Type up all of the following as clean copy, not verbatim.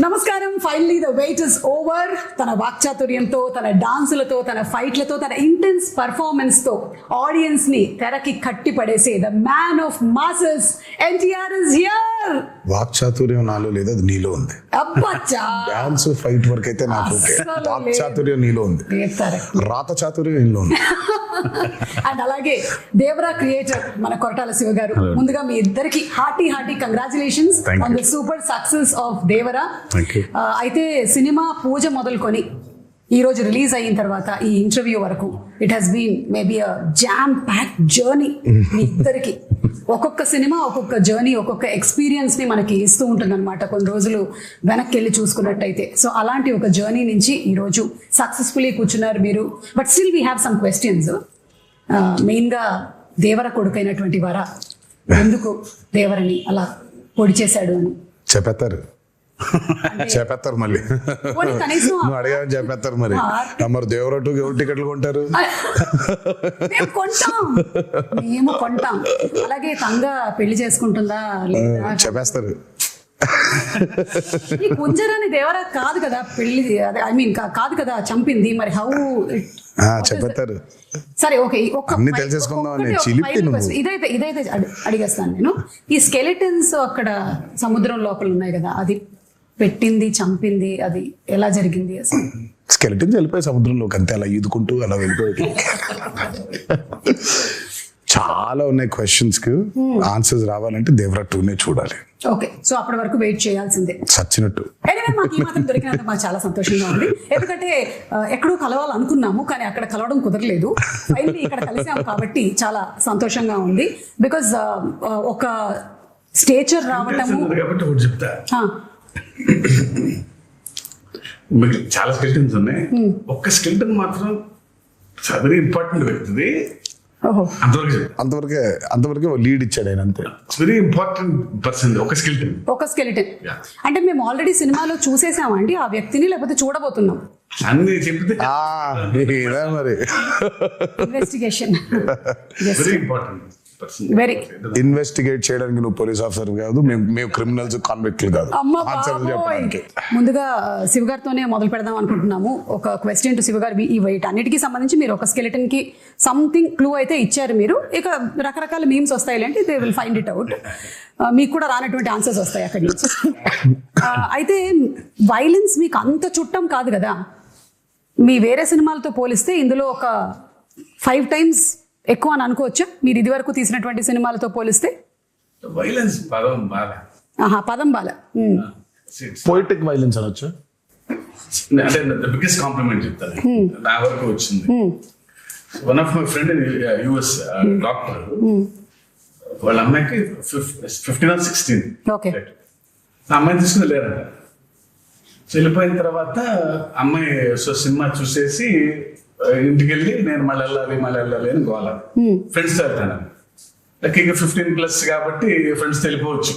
నమస్కారం. Finally the weight is over. తన వాక్చాతుర్యంతో, తన డాన్సులతో, తన ఫైట్లతో, తన ఇంటెన్స్ పర్ఫార్మెన్స్ తో ఆడియన్స్ ని తెరకి కట్టి పడేసే the man of masses NTR is here. వాక్చాతుర్యం నాలో లేదు, అది నీలో ఉంది. అబ్బచ్చా, డాన్స్ ఫైట్ వరకు అయితే నాకు వాక్చాతుర్యం నీలో ఉంది, రాత చాతుర్యం నీలో ఉంది. అండ్ అలాగే దేవరా క్రియేటర్ మన కొరటాల శివ గారు, ముందుగా మీ ఇద్దరికి hearty congratulations on the super success of Devara. అయితే సినిమా పూజ మొదలుకొని ఈ రోజు రిలీజ్ అయిన తర్వాత ఈ ఇంటర్వ్యూ వరకు it has been maybe a jam pack journey. మీ ఇద్దరికి ఒక్కొక్క సినిమా ఒక్కొక్క జర్నీ, ఒక్కొక్క ఎక్స్పీరియన్స్ ని మనకి ఇస్తూ ఉంటుంది అనమాట, కొన్ని రోజులు వెనక్కి వెళ్ళి చూసుకున్నట్టయితే. సో అలాంటి ఒక జర్నీ నుంచి ఈ రోజు సక్సెస్ఫుల్లీ కూర్చున్నారు మీరు. But still we have some questions. Main గా దేవర కొడుకైనటువంటి వార ఎందుకు దేవరని అలా పొడి చేశాడు అని చెప్పేస్తారు మళ్ళీ. నువ్వు అడిగావని చెప్పేస్తారు మరి. మరి దేవరటు టికెట్లు కొంటారు, మేము కొంటాం. అలాగే తంగ పెళ్లి చేసుకుంటుందా లేదా చెప్పేస్తారు. ఈ కుంజరాని దేవరా కాదు కదా పెళ్లి, ఐ మీన్ కాదు కదా చంపింది. మరి హౌ చెప్పేస్తారు. సరే ఓకే, అన్ని తెలిసేసుకుందాం. ఇదైతే అడిగేస్తాను నేను. ఈ స్కెలిటన్స్ అక్కడ సముద్రం లోపల ఉన్నాయి కదా, అది పెట్టింది చంపింది అది ఎలా జరిగింది అసలు? స్కెలిటన్స్ వెళ్ళిపోయి సముద్రంలోకి అంతే, అలా ఈదుకుంటూ అలా వెళ్ళిపోయి. చాలా ఉన్నాయి క్వశ్చన్స్ కి ఆన్సర్స్ రావాలంటే దేవరా 2నే చూడాలి. ఓకే, సో అప్పటి వరకు వెయిట్ చేయాల్సిందే సచ్చినట్టు. మాకు ఈ మాత్రం దొరికినందుకు మాకు చాలా సంతోషంగా ఉంది. ఎందుకంటే ఎక్కడో కలవాలనుకున్నాము కానీ అక్కడ కలవడం కుదరలేదు. ఫైనల్లీ ఇక్కడ కలిసాము కాబట్టి చాలా సంతోషంగా ఉంది. బికాజ్ ఒక స్టేచర్ రావటము. చాలా స్కెల్టన్స్ ఉన్నాయి, ఒక్క స్కెల్టన్ మాత్రం వెరీ ఇంపార్టెంట్ వ్యక్తిది. అంతవరకే లీడ్ ఇచ్చాడు ఆయన, అంతే. వెరీ ఇంపార్టెంట్ పర్సన్ ఒక స్కెలిటన్. అంటే మేము ఆల్రెడీ సినిమాలో చూసేసామండి ఆ వ్యక్తిని, లేకపోతే చూడబోతున్నాం అన్ని చెప్తే మరి. Investigation very important. ఇన్వెస్టిగేట్ చేయడానికి నువ్వు పోలీస్ ఆఫీసర్ కాదు, మేము క్రిమినల్స్ కాన్విక్ట్లు కాదు. ముందుగా శివ గారితోనే మొదలు పెడదాం అనుకుంటున్నాము. ఒక క్వశ్చన్ టు శివ గారు. ఈ వెయిట్ అన్నిటికీ సంబంధించి మీరు ఒక స్కెలిటన్ కి సంథింగ్ క్లూ అయితే ఇచ్చారు మీరు. ఇక రకరకాల మీమ్స్ వస్తాయి అంటే they will find it out. మీకు కూడా రానటువంటి ఆన్సర్స్ వస్తాయి అక్కడి నుంచి. అయితే వైలెన్స్ మీకు అంత చుట్టం కాదు కదా, మీ వేరే సినిమాలతో పోలిస్తే ఇందులో ఒక 5 times ఎక్కువ అని అనుకోవచ్చా మీరు ఇది వరకు తీసినటువంటి సినిమాలతో పోలిస్తే? వైలెన్స్ పదం బాల పోయిటిక్ వైలెన్స్ అనొచ్చు. అంటే బిగ్గెస్ట్ కాంప్లిమెంట్ చెప్తాను నా వరకు వచ్చింది. One of my friend in US doctor, వాళ్ళ అమ్మాయికి 15 or 16. ఆ అమ్మాయిని తీసుకుని లేరంట. వెళ్ళిపోయిన తర్వాత అమ్మాయి సినిమా చూసేసి ఇంటికి వెళ్ళి నేను మళ్ళీ వెళ్ళాలి అని గోల. ఫ్రెండ్స్ తో వెళ్తాను, లైక్ ఇక 15+ కాబట్టి ఫ్రెండ్స్ వెళ్ళిపోవచ్చు.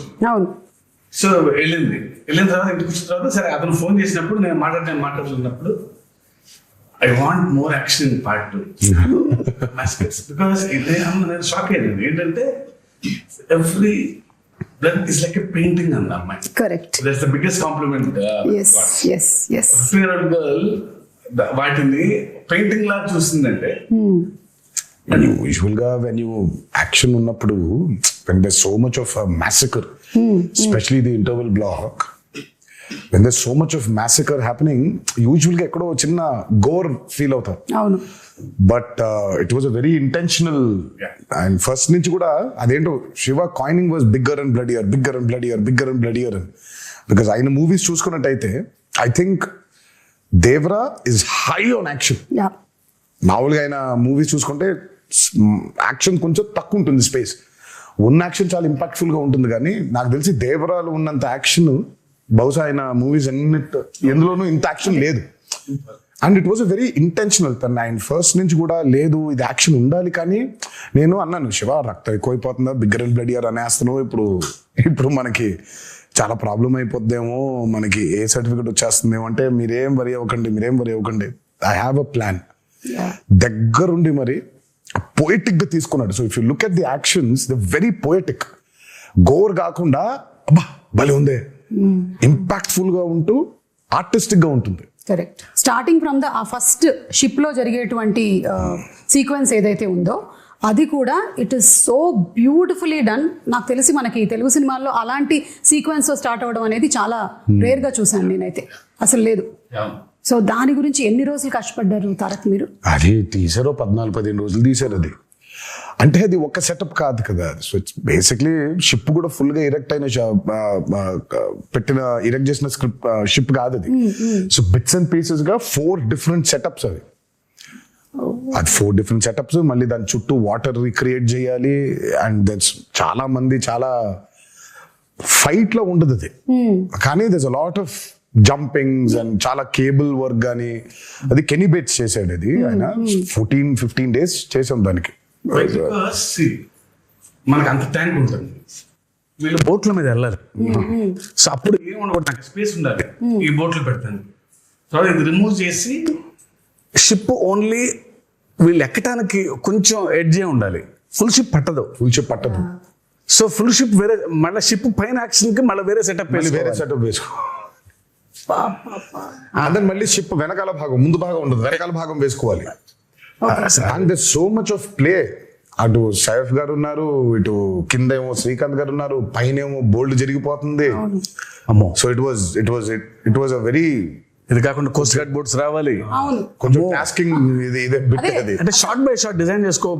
సో వెళ్ళిన తర్వాత ఇంటికి వచ్చిన తర్వాత సరే అతను ఫోన్ చేసినప్పుడు నేను మాట్లాడుతున్నప్పుడు I want more action in part 2 because నేను షాక్ అయ్యాను. ఏంటంటే every blood is like a painting అన్న అమ్మాయి. Correct, that's the biggest compliment. 15-year-old girl వాటిని పెయింటింగ్ లా చూసిందంటే. యూజువల్ గా వెన్ యూ యాక్షన్ ఉన్నప్పుడు, when there's so much of a massacre, especially the interval block, when there's so much of massacre happening, usually ga ekkado chinna gore feel avutadu. avunu, but it was a very intentional, and first nunchi kuda adento Shiva coining was bigger and bloodier, because ayina movies chusukunnataithe I think Devara is high on action. మామూలుగా ఆయన movies చూసుకుంటే action కొంచెం తక్కువ ఉంటుంది, space ఉన్న action చాలా impactful గా ఉంటుంది. కానీ నాకు తెలిసి దేవరాలు ఉన్నంత యాక్షన్ బహుశా ఆయన మూవీస్ ఎందులోనూ ఇంత యాక్షన్ లేదు. And it was a very intentional. ఆయన ఫస్ట్ నుంచి కూడా లేదు ఇది యాక్షన్ ఉండాలి. కానీ నేను అన్నాను, శివ రక్తం ఎక్కువైపోతుందా, బిగ్గర్ అండ్ బ్లడియర్ అనేస్తున్నావు, ఇప్పుడు మనకి చాలా ప్రాబ్లం అయిపోద్దేమో, మనకి ఏ సర్టిఫికెట్ వచ్చేస్తుందేమో అంటే మీరేం వరి అవ్వకండి, ఐ హ్యావ్ అ ప్లాన్. దగ్గరుండి మరి పోయిటిక్ గా తీసుకున్నాడు. So if you look at the actions, the very poetic. Gore కాకుండా అబ్బా భలే ఉందే, ఇంపాక్ట్ఫుల్ గా ఉంటూ ఆర్టిస్టిక్ గా ఉంటుంది. కరెక్ట్. స్టార్టింగ్ ఫ్రమ్ ద ఆ ఫస్ట్ షిప్ లో జరిగేటువంటి సీక్వెన్స్ ఏదైతే ఉందో అది కూడా it is so beautifully done. నాకు తెలిసి మనకి తెలుగు సినిమాల్లో అలాంటి సీక్వెన్స్ తో స్టార్ట్ అవ్వడం అనేది చాలా రేర్ గా చూసాను నేనైతే, అసలు లేదు. సో దాని గురించి ఎన్ని రోజులు కష్టపడ్డారు తారక్ మీరు? అది తీసారో 14-15 రోజులు తీసారు. అది అంటే అది ఒక సెటప్ కాదు కదా. సో ఇట్స్ బేసిక్లీ షిప్ కూడా ఫుల్ గా ఇరెక్ట్ అయిన ఇరెక్ట్ చేసిన స్క్రిప్ట్ షిప్ కాదు అది. సో బిట్స్ అండ్ పీసెస్ గా 4 డిఫరెంట్ సెటప్స్ అవి. అది 4 డిఫరెంట్ సెటప్స్, మళ్ళీ దాని చుట్టూ వాటర్ రిక్రియేట్ చేయాలి. అండ్ దట్స్ చాలా మంది చాలా ఫైట్ లో ఉండదు అది, కానీ దర్స్ a lot of jumpings and చాలా కేబుల్ వర్క్ గానీ. అది కెనీ బేట్స్ చేశాడు అది. ఆయన 14-15 days చేసాం దానికి. మనకు అంత ట్యాంక్ ఉంటుంది, వీళ్ళు బోట్ల మీద వెళ్ళాలి. సో అప్పుడు ఏం ఉండకూడదు, నాకు స్పేస్ ఉండాలి ఈ బోట్లు పెడతాను. తర్వాత ఇది రిమూవ్ చేసి షిప్ ఓన్లీ వీళ్ళు ఎక్కడానికి కొంచెం ఎడ్జే ఉండాలి. ఫుల్ షిప్ పట్టదు. సో ఫుల్ షిప్ వేరే, మళ్ళీ షిప్ పైన యాక్షన్ కి మళ్ళీ వేరే సెటప్ వేసుకో. అదే మళ్ళీ షిప్ వెనకాల భాగం, ముందు భాగం ఉండదు, వెనకాల భాగం వేసుకోవాలి. And they so much of play. అటు సైఫ్ గారు ఉన్నారు, ఇటు కింద ఏమో శ్రీకాంత్ గారు ఉన్నారు, పైన ఏమో బోల్డ్ జరిగిపోతుంది. అమ్మో. So it was a very, ఇది కాకుండా కోస్ట్ గార్డ్ బోట్స్ రావాలి, కొంచెం టాస్కింగ్ ఇదే బిట్ అది. అంటే షార్ట్ బై షార్ట్ డిజైన్ చేసుకో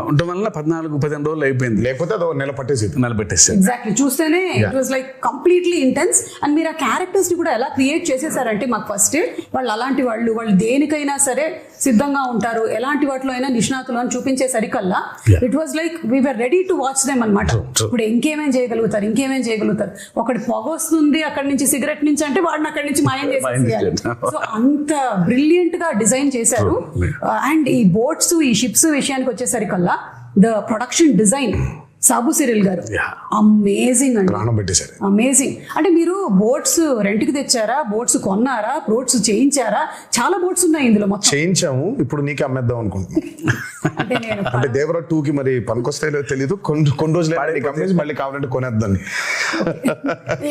ఉండడం వల్ల 14-15 రోజులు అయిపోయింది. లేకపోతే అది నెల పట్టేసి. ఎగ్జాక్ట్లీ, చూస్తేనే it was like completely intense. And మీరు ఆ క్యారెక్టర్స్ ని కూడా ఎలా క్రియేట్ చేసేసారంటే మాకు ఫస్ట్ వాళ్ళు అలాంటి వాళ్ళు దేనికైనా సరే సిద్ధంగా ఉంటారు, ఎలాంటి వాటిలో అయినా నిష్ణాతులు అని చూపించేసరికల్లా it was like we were ready to watch them అనమాట. ఇప్పుడు ఇంకేమేం చేయగలుగుతారు. ఒకటి పొగ వస్తుంది అక్కడి నుంచి, సిగరెట్ నుంచి అంటే వాడిని అక్కడి నుంచి మాయం చేసేయాలి. సో అంత బ్రిలియంట్ గా డిజైన్ చేశారు. అండ్ ఈ బోట్స్, ఈ షిప్స్ విషయానికి వచ్చేసరికల్లా the production design Sabu Cyril గారు అమేజింగ్ అండి, అమేజింగ్. అంటే మీరు బోట్స్ రెంట్ కి తెచ్చారా, బోట్స్ కొన్నారా, బోట్స్ చేయించారా? చాలా బోట్స్ ఉన్నాయి ఇందులో. మొత్తం చేయించాము, ఇప్పుడు నీకే అమ్మేద్దాం అనుకుంటున్నాను. అంటే దేవరా 2 కి మరి పనికొస్తాయో తెలీదు, కొన్ని రోజులు అమ్మేసి మళ్ళీ కావాలంటే కొనేద్దాన్ని.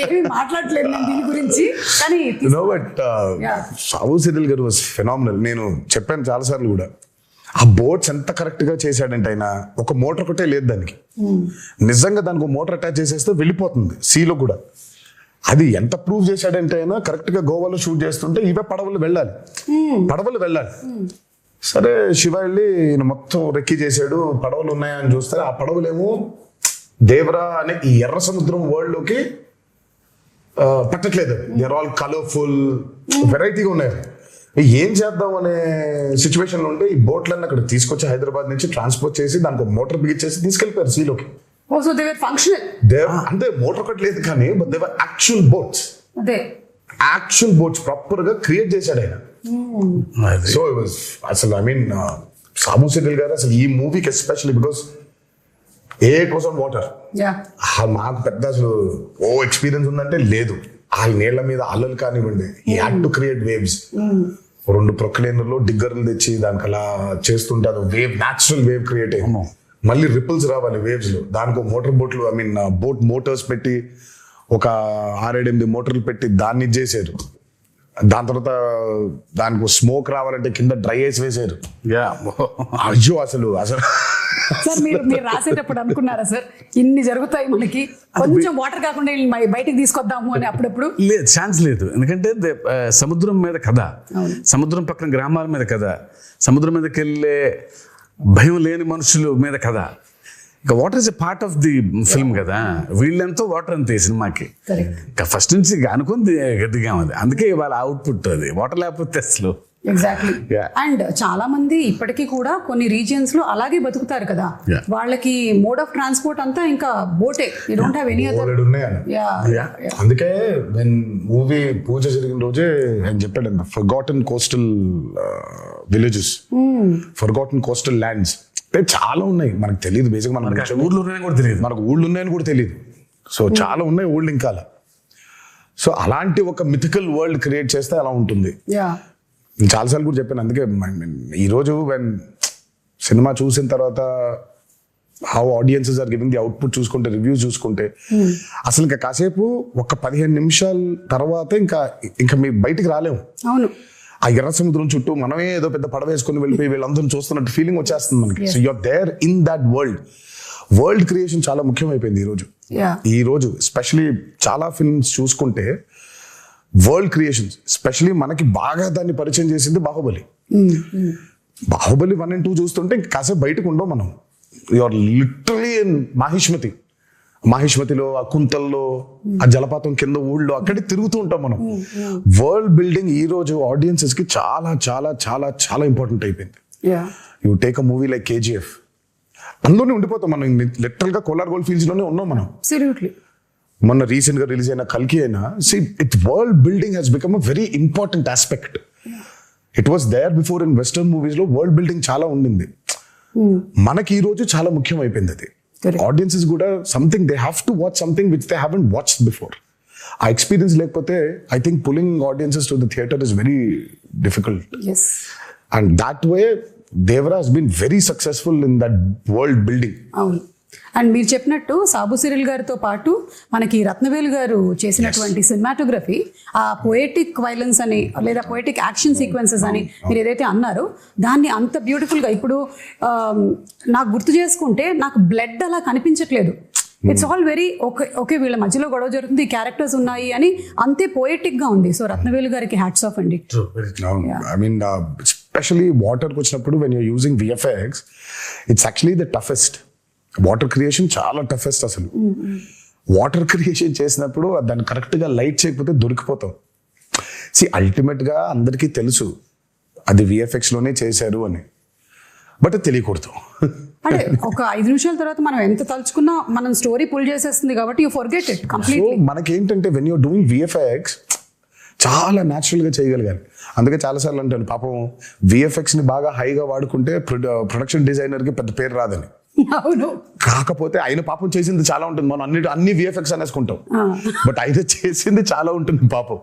ఏమీ మాట్లాడలేదు నేను దీని గురించి, కానీ బట్ సాబు సిరిల్ గారు వాస్ ఫెనామినల్. నేను చెప్పాను చాలా సార్లు కూడా, ఆ బోట్స్ ఎంత కరెక్ట్ గా చేశాడంటే ఆయన ఒక మోటార్ ఒకటే లేదు దానికి. నిజంగా దానికి ఒక మోటార్ అటాచ్ చేసేస్తే వెళ్ళిపోతుంది సీలో కూడా. అది ఎంత ప్రూవ్ చేశాడంటే ఆయన కరెక్ట్ గా గోవాలో షూట్ చేస్తుంటే ఇవే పడవలు వెళ్ళాలి. సరే శివ వెళ్ళి ఈయన మొత్తం రెక్కి చేశాడు, పడవలు ఉన్నాయని చూస్తే ఆ పడవలేమో దేవరా అనే ఈ ఎర్ర సముద్రం వరల్డ్ లోకి పట్టట్లేదు. దే ఆర్ ఆల్ కలర్ఫుల్, వెరైటీగా ఉన్నాయి. ఏం చేద్దాం అనే సిచ్యువేషన్ లో ఉంటే ఈ బోట్లన్నీ అక్కడ తీసుకొచ్చి హైదరాబాద్ నుంచి ట్రాన్స్పోర్ట్ చేసి దానికి మోటార్ బిగించేసి తీసుకెళ్లిపోయారు సీలోకి. అంటే మోటార్ ఒకటి లేదు కానీ యాక్చువల్ బోట్స్ ప్రాపర్ గా క్రియేట్ చేశాడు ఆయన. సో అసలు ఐ మీన్ సాబు సిరిల్ గారు అసలు ఈ మూవీకి especially because it was on water. మాకు పెద్ద అసలు ఎక్స్పీరియన్స్ ఉందంటే లేదు. ఆ నీళ్ల మీద అల్లలు కానివ్వండి, ఈ హ్యాడ్ టు క్రియేట్ వేవ్స్. 2 ప్రొక్లైనర్లో డిగ్గర్లు తెచ్చి దానికి అలా చేస్తుంటే అది వేవ్, న్యాచురల్ వేవ్ క్రియేట్ అయ్యి మళ్ళీ రిపుల్స్ రావాలి వేవ్స్ లో. దానికి మోటార్ బోట్లు, ఐ మీన్ బోట్ మోటార్స్ పెట్టి ఒక 6-8 మోటార్లు పెట్టి దాన్ని చేశారు. దాని తర్వాత దానికి స్మోక్ రావాలంటే కింద డ్రై ఐస్ వేసారు. అయ్యో అసలు సార్ మీరు రాసేటప్పుడు అనుకున్నారా సార్ ఇన్ని జరుగుతాయి మనకి, కొంచెం వాటర్ కాకుండా బయటికి తీసుకొద్దాము అని? అప్పుడప్పుడు లేదు, ఛాన్స్ లేదు. ఎందుకంటే సముద్రం మీద కథ, సముద్రం పక్కన గ్రామాల మీద కథ, సముద్రం మీదకి వెళ్ళే భయం లేని మనుషుల మీద కథ. ఇక water is a part of the film కదా. వీళ్ళెంతో వాటర్ అంతే సినిమాకి. ఇక ఫస్ట్ నుంచి అనుకుంది గట్టిగా ఉంది, అందుకే వాళ్ళ అవుట్పుట్ అది. వాటర్ లేకపోతే అసలు ఎగ్జాక్ట్లీ. అండ్ చాలా మంది ఇప్పటికీ కూడా కొన్ని రీజియన్స్ లో అలాగే బతుకుతారు కదా, వాళ్ళకి మోడ్ ఆఫ్ ట్రాన్స్పోర్ట్ అంతా ఇంకా బోటే. You don't have any other. అందుకే మూవీ పూజ జరిగిన రోజే ఆయన చెప్పాడు, forgotten coastal villages, forgotten coastal lands చాలా ఉన్నాయి, మనకు తెలియదు. బేసిక్ మనకు ఊళ్ళో ఉన్నాయని కూడా తెలియదు, మనకు ఊళ్ళు ఉన్నాయని కూడా తెలియదు. సో చాలా ఉన్నాయి ఊళ్ళు ఇంకా. సో అలాంటి ఒక మిథికల్ వరల్డ్ క్రియేట్ చేస్తే అలా ఉంటుంది. చాలాసార్లు కూడా చెప్పాను. అందుకే ఈరోజు సినిమా చూసిన తర్వాత how audiences are giving the output చూసుకుంటే, రివ్యూస్ చూసుకుంటే అసలు ఇంకా కాసేపు ఒక 15 నిమిషాల తర్వాత ఇంకా మీ బయటికి రాలేము. అవును, ఆ ఎర్ర సముద్రం చుట్టూ మనమే ఏదో పెద్ద పడవ వేసుకుని వెళ్ళిపోయి వీళ్ళందరూ చూస్తున్నట్టు ఫీలింగ్ వచ్చేస్తుంది మనకి. So you're there in that world creation చాలా ముఖ్యమైపోయింది ఈ రోజు ఎస్పెషలీ చాలా ఫిల్మ్స్ చూసుకుంటే వరల్డ్ క్రియేషన్స్, ఎస్పెషలీ మనకి బాగా దాన్ని పరిచయం చేసింది బాహుబలి. బాహుబలి 1 and 2 చూస్తుంటే ఇంకా కాసేపు బయటకు ఉండవు మనం. యూఆర్ లిటరలీ ఇన్ మాహిష్మతిలో, ఆ కుంతల్లో, ఆ జలపాతం కింద ఊళ్ళో అక్కడే తిరుగుతూ ఉంటాం మనం. వరల్డ్ బిల్డింగ్ ఈ రోజు ఆడియన్సెస్ కి చాలా చాలా చాలా చాలా ఇంపార్టెంట్ అయిపోయింది. You take a movie like KGF, అందులోనే ఉండిపోతాం మనం. లిటరల్ గా కోలార్ గోల్డ్ ఫీల్డ్స్ లోనే ఉన్నాం మనం. మొన్న రీసెంట్ గా రిలీజ్ అయిన కల్కి అయినా, world building has become a very important aspect. It was there before in western movies లో వరల్డ్ బిల్డింగ్ చాలా ఉండింది. మనకి ఈ రోజు చాలా ముఖ్యం అయిపోయింది అది. ఆడియన్సెస్ కూడా something they have to watch something which they haven't watched before. ఆ ఎక్స్పీరియన్స్ లేకపోతే I think pulling audiences to the theatre is very difficult. And that way Devara has been very successful in that world building. అవును, and మీరు చెప్పినట్టు Sabu Cyril గారితో పాటు మనకి రత్నవేలు గారు చేసినటువంటి సినిమాటోగ్రఫీ, ఆ పొయెటిక్ వైలెన్స్ అని లేదా పొయెటిక్ యాక్షన్ సీక్వెన్సెస్ అని మీరు ఏదైతే అన్నారో దాన్ని అంత బ్యూటిఫుల్గా ఇప్పుడు నాకు గుర్తు చేసుకుంటే నాకు బ్లడ్ అలా కనిపించట్లేదు. ఇట్స్ ఆల్ వెరీ ఓకే వీళ్ళ మధ్యలో గొడవ జరుగుతుంది, క్యారెక్టర్స్ ఉన్నాయి అని అంతే పోయెటిక్ గా ఉంది. సో రత్నవేలు గారికి హ్యాట్స్ ఆఫ్ అండి. ఐ మీన్ ఎస్పెషలీ వాటర్కి వచ్చినప్పుడు when you're using VFX, it's actually the toughest. Water creation చాలా టఫెస్ట్. అసలు వాటర్ క్రియేషన్ చేసినప్పుడు దాన్ని కరెక్ట్ గా లైట్ చేయకపోతే దొరికిపోతాం. అల్టిమేట్ గా అందరికీ తెలుసు అది VFX లోనే చేశారు అని, బట్ తెలియకూడదు. అంటే ఒక 5 నిమిషాల తర్వాత మనం ఎంత తలుచుకున్నా మనం స్టోరీ పుల్ చేసేస్తుంది కాబట్టి యూ ఫర్గెట్ ఇట్ కంప్లీట్లీ. మనకేంటంటే వెన్ యూర్ డూయింగ్ VFX చాలా న్యాచురల్ గా చేయగలిగాలి. అందుకే చాలాసార్లు అంటాను పాపం VFX ని బాగా హైగా వాడుకుంటే ప్రొడక్షన్ డిజైనర్ కి పెద్ద పేరు రాదని. అవును, కాకపోతే ఆయన పాపం చేసింది చాలా ఉంటుంది. మనం అన్ని VFX అనేసుకుంటాం, బట్ ఆయన చేసింది చాలా ఉంటుంది పాపం.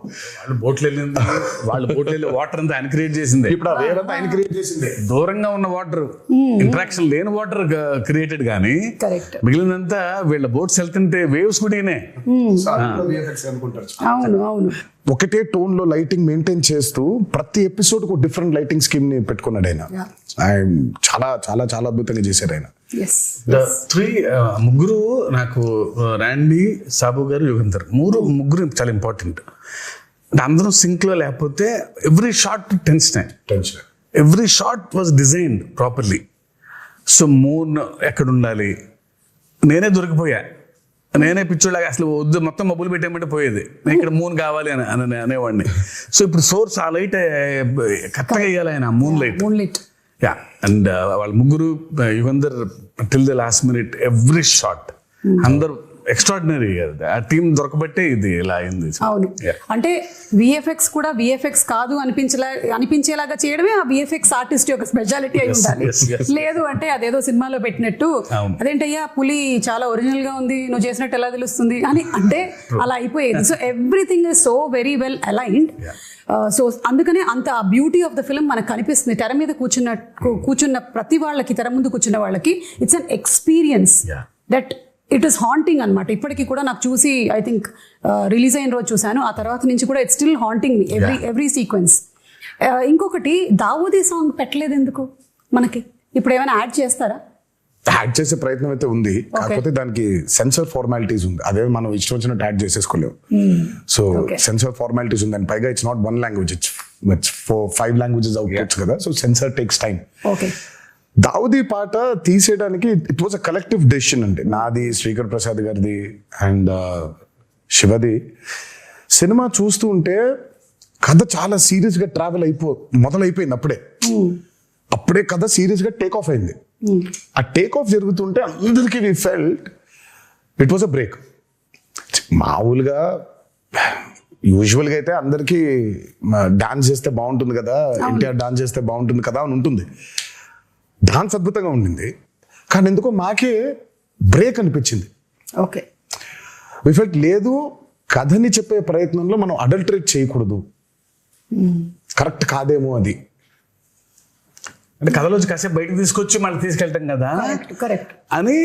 వాళ్ళ బోట్లు వెళ్ళి వాటర్ అంతా ఆయన క్రియేట్ చేసింది. ఇప్పుడు ఆ వేవ్ అంతా ఆయన క్రియేట్ చేసింది. దూరంగా ఉన్న వాటర్, ఇంటరాక్షన్ లేని వాటర్ క్రియేటెడ్ కానీ మిగిలినంతా వీళ్ళ బోట్స్ వెళ్తుంటే వేవ్స్ కూడా అవును. ఒకటే టోన్ లో లైటింగ్ మెయింటైన్ చేస్తూ ప్రతి ఎపిసోడ్ కు డిఫరెంట్ లైటింగ్ స్కీమ్ ని పెట్టుకున్నాడు ఆయన. చాలా చాలా చాలా అద్భుతంగా చేశారు ఆయన. ముగ్గురు నాకు రాండీ, సాబు గారు, యుగంధర్ ముగ్గురు చాలా ఇంపార్టెంట్. అంటే అందరం సింక్ లో లేకపోతే every shot tension, every shot was designed properly. So moon ఎక్కడ ఉండాలి, నేనే దొరికిపోయా, నేనే పిచ్చోళ్ళగా అసలు వద్దు మొత్తం మబ్బులు పెట్టేయమంటే పోయేది, నేను ఇక్కడ మూన్ కావాలి అని అనేవాడిని. సో ఇప్పుడు సోర్స్ ఆ లైట్ కరెక్ట్గా వేయాలి ఆయన, మూన్ లైట్. యా, అండ్ వాళ్ళ ముగ్గురు Yugandhar till the last minute every shot అందరు ఎక్స్ట్రాడినరీ. ఆ టీం దొరకబట్టే ఇది ఇలా అయింది. అవును, అంటే VFX కూడా VFX కాదు అనిపించేలాగా చేయడమే ఆ VFX ఆర్టిస్ట్ యొక్క స్పెషాలిటీ అయి ఉండాలి. లేదు అంటే అదేదో సినిమాలో పెట్టినట్టు అదేంటయ్యా పులి చాలా ఒరిజినల్ గా ఉంది, నువ్వు చేసినట్టు ఎలా తెలుస్తుంది అని అంటే అలా అయిపోయేది. So everything is so very well aligned. So అందుకనే అంత బ్యూటీ ఆఫ్ ద ఫిల్మ్ మనకు కనిపిస్తుంది. తెర మీద కూర్చున్న ప్రతి వాళ్ళకి, తెర ముందు కూర్చున్న వాళ్ళకి it's an experience that it is haunting అనమాట. ఇప్పటికీ కూడా నాకు చూసి ఐ థింక్ రిలీజ్ అయిన రోజు చూశాను, ఆ తర్వాత నుంచి కూడా it's still haunting me every sequence. ఇంకొకటి దావూదీ సాంగ్ పెట్టలేదు ఎందుకు మనకి? ఇప్పుడు ఏమైనా యాడ్ చేస్తారా? యాడ్ చేసే ప్రయత్నం అయితే ఉంది, కాకపోతే దానికి సెన్సర్ ఫార్మాలిటీస్ ఉంది. అదే మనం ఇష్టం వచ్చినట్టు యాడ్ చేసేసుకోలేము. సో సెన్సర్ ఫార్మాలిటీస్ ఉంది, అండ్ పైగా it's not 1 language, it's 5 languages outputs కదా. So censor takes time. Daavudi పాట తీసేయడానికి it was a collective decision. అంటే నాది, శ్రీకర్ ప్రసాద్ గారిది అండ్ శివది. సినిమా చూస్తూ ఉంటే కథ చాలా సీరియస్ గా మొదలైపోయింది. అప్పుడే కథ సీరియస్ గా టేక్ ఆఫ్ అయింది. ఆ టేక్ ఆఫ్ జరుగుతుంటే అందరికీ we felt it was a break. మామూలుగా యూజువల్గా అయితే అందరికీ డాన్స్ చేస్తే బాగుంటుంది కదా, ఎన్టీఆర్ డాన్స్ చేస్తే బాగుంటుంది కదా అని ఉంటుంది. డాన్స్ అద్భుతంగా ఉండింది, కానీ ఎందుకో మాకే బ్రేక్ అనిపించింది. ఓకే, వి ఫెల్ట్ లేదు, కథని చెప్పే ప్రయత్నంలో మనం అడల్టరేట్ చేయకూడదు, కరెక్ట్ కాదేమో అది. అంటే కథలోంచి కాసేపు బయటకు తీసుకొచ్చి మళ్ళీ తీసుకెళ్ళటం కదా కరెక్ట్ అని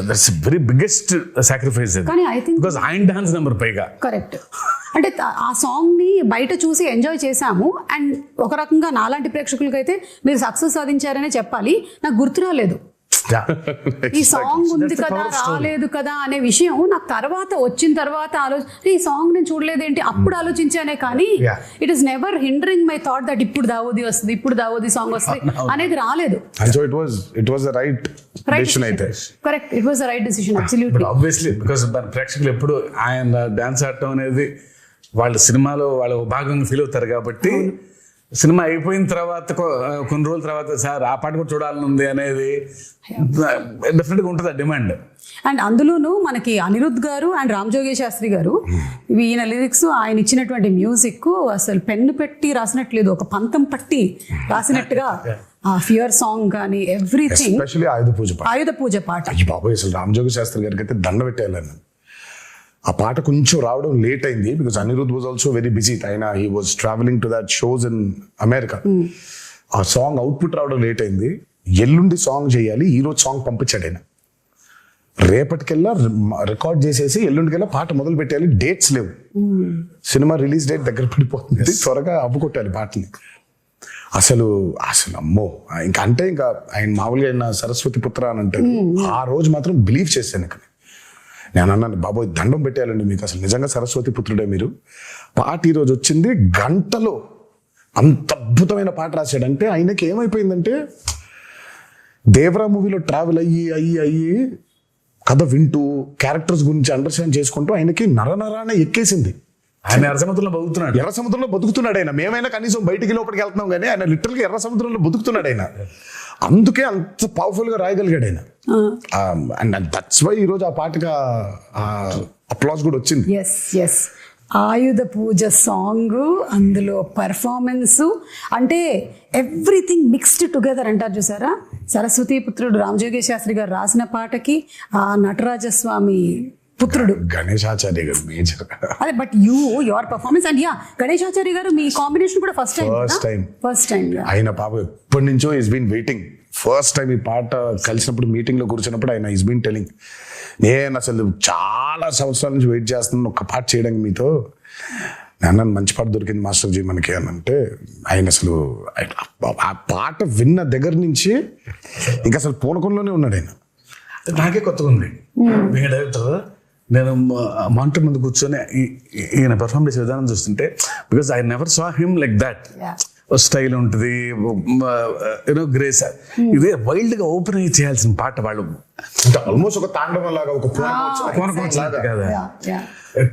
దట్స్ వెరీ బిగ్గెస్ట్ సాక్రిఫైస్ కానీ I think- బికాస్ ఆయన డాన్స్ నెంబర్ పైగా కరెక్ట్. అంటే ఆ సాంగ్ ని బయట చూసి ఎంజాయ్ చేశాము అండ్ ఒక రకంగా నాలాంటి ప్రేక్షకులకైతే మీరు సక్సెస్ సాధించారనే చెప్పాలి. నాకు గుర్తు రాలేదు ఈ సాంగ్ ఉంది కదా రాలేదు కదా అనే విషయం నాకు తర్వాత వచ్చిన తర్వాత ఈ సాంగ్ నేను చూడలేదేంటి అప్పుడు ఆలోచించానే కానీ it is never hindering my thought that ఇప్పుడు దావోది వస్తుంది ఇప్పుడు దావోది సాంగ్ వస్తుంది అనేది రాలేదు. So it was the right decision అయితే. Correct, it was the right decision absolutely. Obviously because మన ప్రేక్షకులు ఎప్పుడు ఆయన డాన్స్ ఆడటం అనేది వాళ్ళ సినిమాలో వాళ్ళ భాగంగా ఫీల్ అవుతారు కాబట్టి సినిమా అయిపోయిన తర్వాత కొన్ని రోజుల తర్వాత సార్ ఆ పాట కూడా చూడాలని ఉంది అనేది డెఫినెట్గా ఉంటుంది ఆ డిమాండ్. అండ్ అందులోనూ మనకి అనిరుద్ధ్ గారు అండ్ రామ్ జోగేష్ శాస్త్రి గారు ఈయన లిరిక్స్ ఆయన ఇచ్చినటువంటి మ్యూజిక్ అసలు పెన్ను పెట్టి రాసినట్లేదు, ఒక పంతం పట్టి రాసినట్టుగా ఆ ఫియర్ సాంగ్ కానీ ఎవ్రీథింగ్. ఎస్పెషల్లీ ఆయుధ పూజ పాట అయ్యి బాబోయ్, అసలు రామ్ జోగి శాస్త్రి గారికి అయితే దండ పెట్టేయాలని. ఆ పాట కొంచెం రావడం లేట్ అయింది because Anirudh was also very busy. ఆయన he was travelling to that shows in America. ఆ సాంగ్ అవుట్పుట్ రావడం లేట్ అయింది. ఎల్లుండి సాంగ్ చేయాలి, ఈ రోజు సాంగ్ పంపించాడు ఆయన. రేపటికెల్లా రికార్డ్ చేసేసి ఎల్లుండికెల్లా పాట మొదలు పెట్టాలి. డేట్స్ లేవు, సినిమా రిలీజ్ డేట్ దగ్గర పడిపోతుంది, త్వరగా అవ్వుకొట్టాలి పాటని. అసలు అమ్మో, ఇంకా అంటే ఇంకా ఆయన మామూలుగా ఆయన సరస్వతి పుత్ర అని అంటారు. ఆ రోజు మాత్రం బిలీవ్ చేశాను. ఇక్కడ నేను అన్నాను, బాబోయ్ దండం పెట్టేయాలండి మీకు, అసలు నిజంగా సరస్వతి పుత్రుడే మీరు. పాట ఈరోజు వచ్చింది, గంటలో అంత అద్భుతమైన పాట రాశాడంటే ఆయనకి ఏమైపోయిందంటే దేవరా మూవీలో ట్రావెల్ అయ్యి కథ వింటూ క్యారెక్టర్స్ గురించి అండర్స్టాండ్ చేసుకుంటూ ఆయనకి నరనరాన ఎక్కేసింది. ఆయన ఎర్ర సముద్రంలో బతుకుతున్నాడు. ఎర్ర సముద్రంలో బతుకుతున్నాడు ఆయన. మేమైనా కనీసం బయటికి లోపలికి వెళ్తున్నాం కానీ ఆయన లిటరల్గా ఎర్ర సముద్రంలో బతుకుతున్నాడు ఆయన. అందుకే అంత పవర్ఫుల్ గా రాయగలిగాడు ఆయన. అండ్ దట్స్ వై ఈ రోజు ఆ పాటగా అప్లాస్ కూడా వచ్చింది. ఎస్ ఆయుధ పూజ సాంగ్, అందులో పర్ఫార్మెన్స్, అంటే ఎవ్రీథింగ్ మిక్స్డ్ టుగెదర్ అంటారు చూసారా. సరస్వతి పుత్రుడు రామ్ జోగేష్ శాస్త్రి గారు రాసిన పాటకి ఆ నటరాజస్వామి పుత్రుడు గణేశాచార్య గారు మేజర్. అదే but your performance and Ganesh Acharya గారు మీ కాంబినేషన్ కూడా ఫస్ట్ టైం ఆయన పాప ఎప్పటి నుంచో is been waiting. First time ఈ పాట కలిసినప్పుడు మీటింగ్ లో కూర్చున్నప్పుడు ఆయన ఈస్ బీన్ టెలింగ్, నేను అసలు చాలా సంవత్సరాల నుంచి వెయిట్ చేస్తున్నాను ఒక పాట చేయడానికి మీతో. నేను మంచి పాట దొరికింది మాస్టర్ జీ మనకి అని అంటే ఆయన అసలు ఆ పాట విన్న దగ్గర నుంచి ఇంకా అసలు పూనకంలోనే ఉన్నాడు ఆయన. నాకే కొత్తగా ఉంది. డైరెక్టర్ నేను మానిటర్ ముందు కూర్చొని ఈయన పెర్ఫార్మ్ చేసే విధానం చూస్తుంటే, because I never saw him like that. Style ఉంటుంది, యూనో గ్రేస్. ఇదే వైల్డ్ గా ఓపెన్ అయ్యి చేయాల్సిన పాట వాళ్ళు ఆల్మోస్ట్ ఒక తాండవం లాగా, ఒక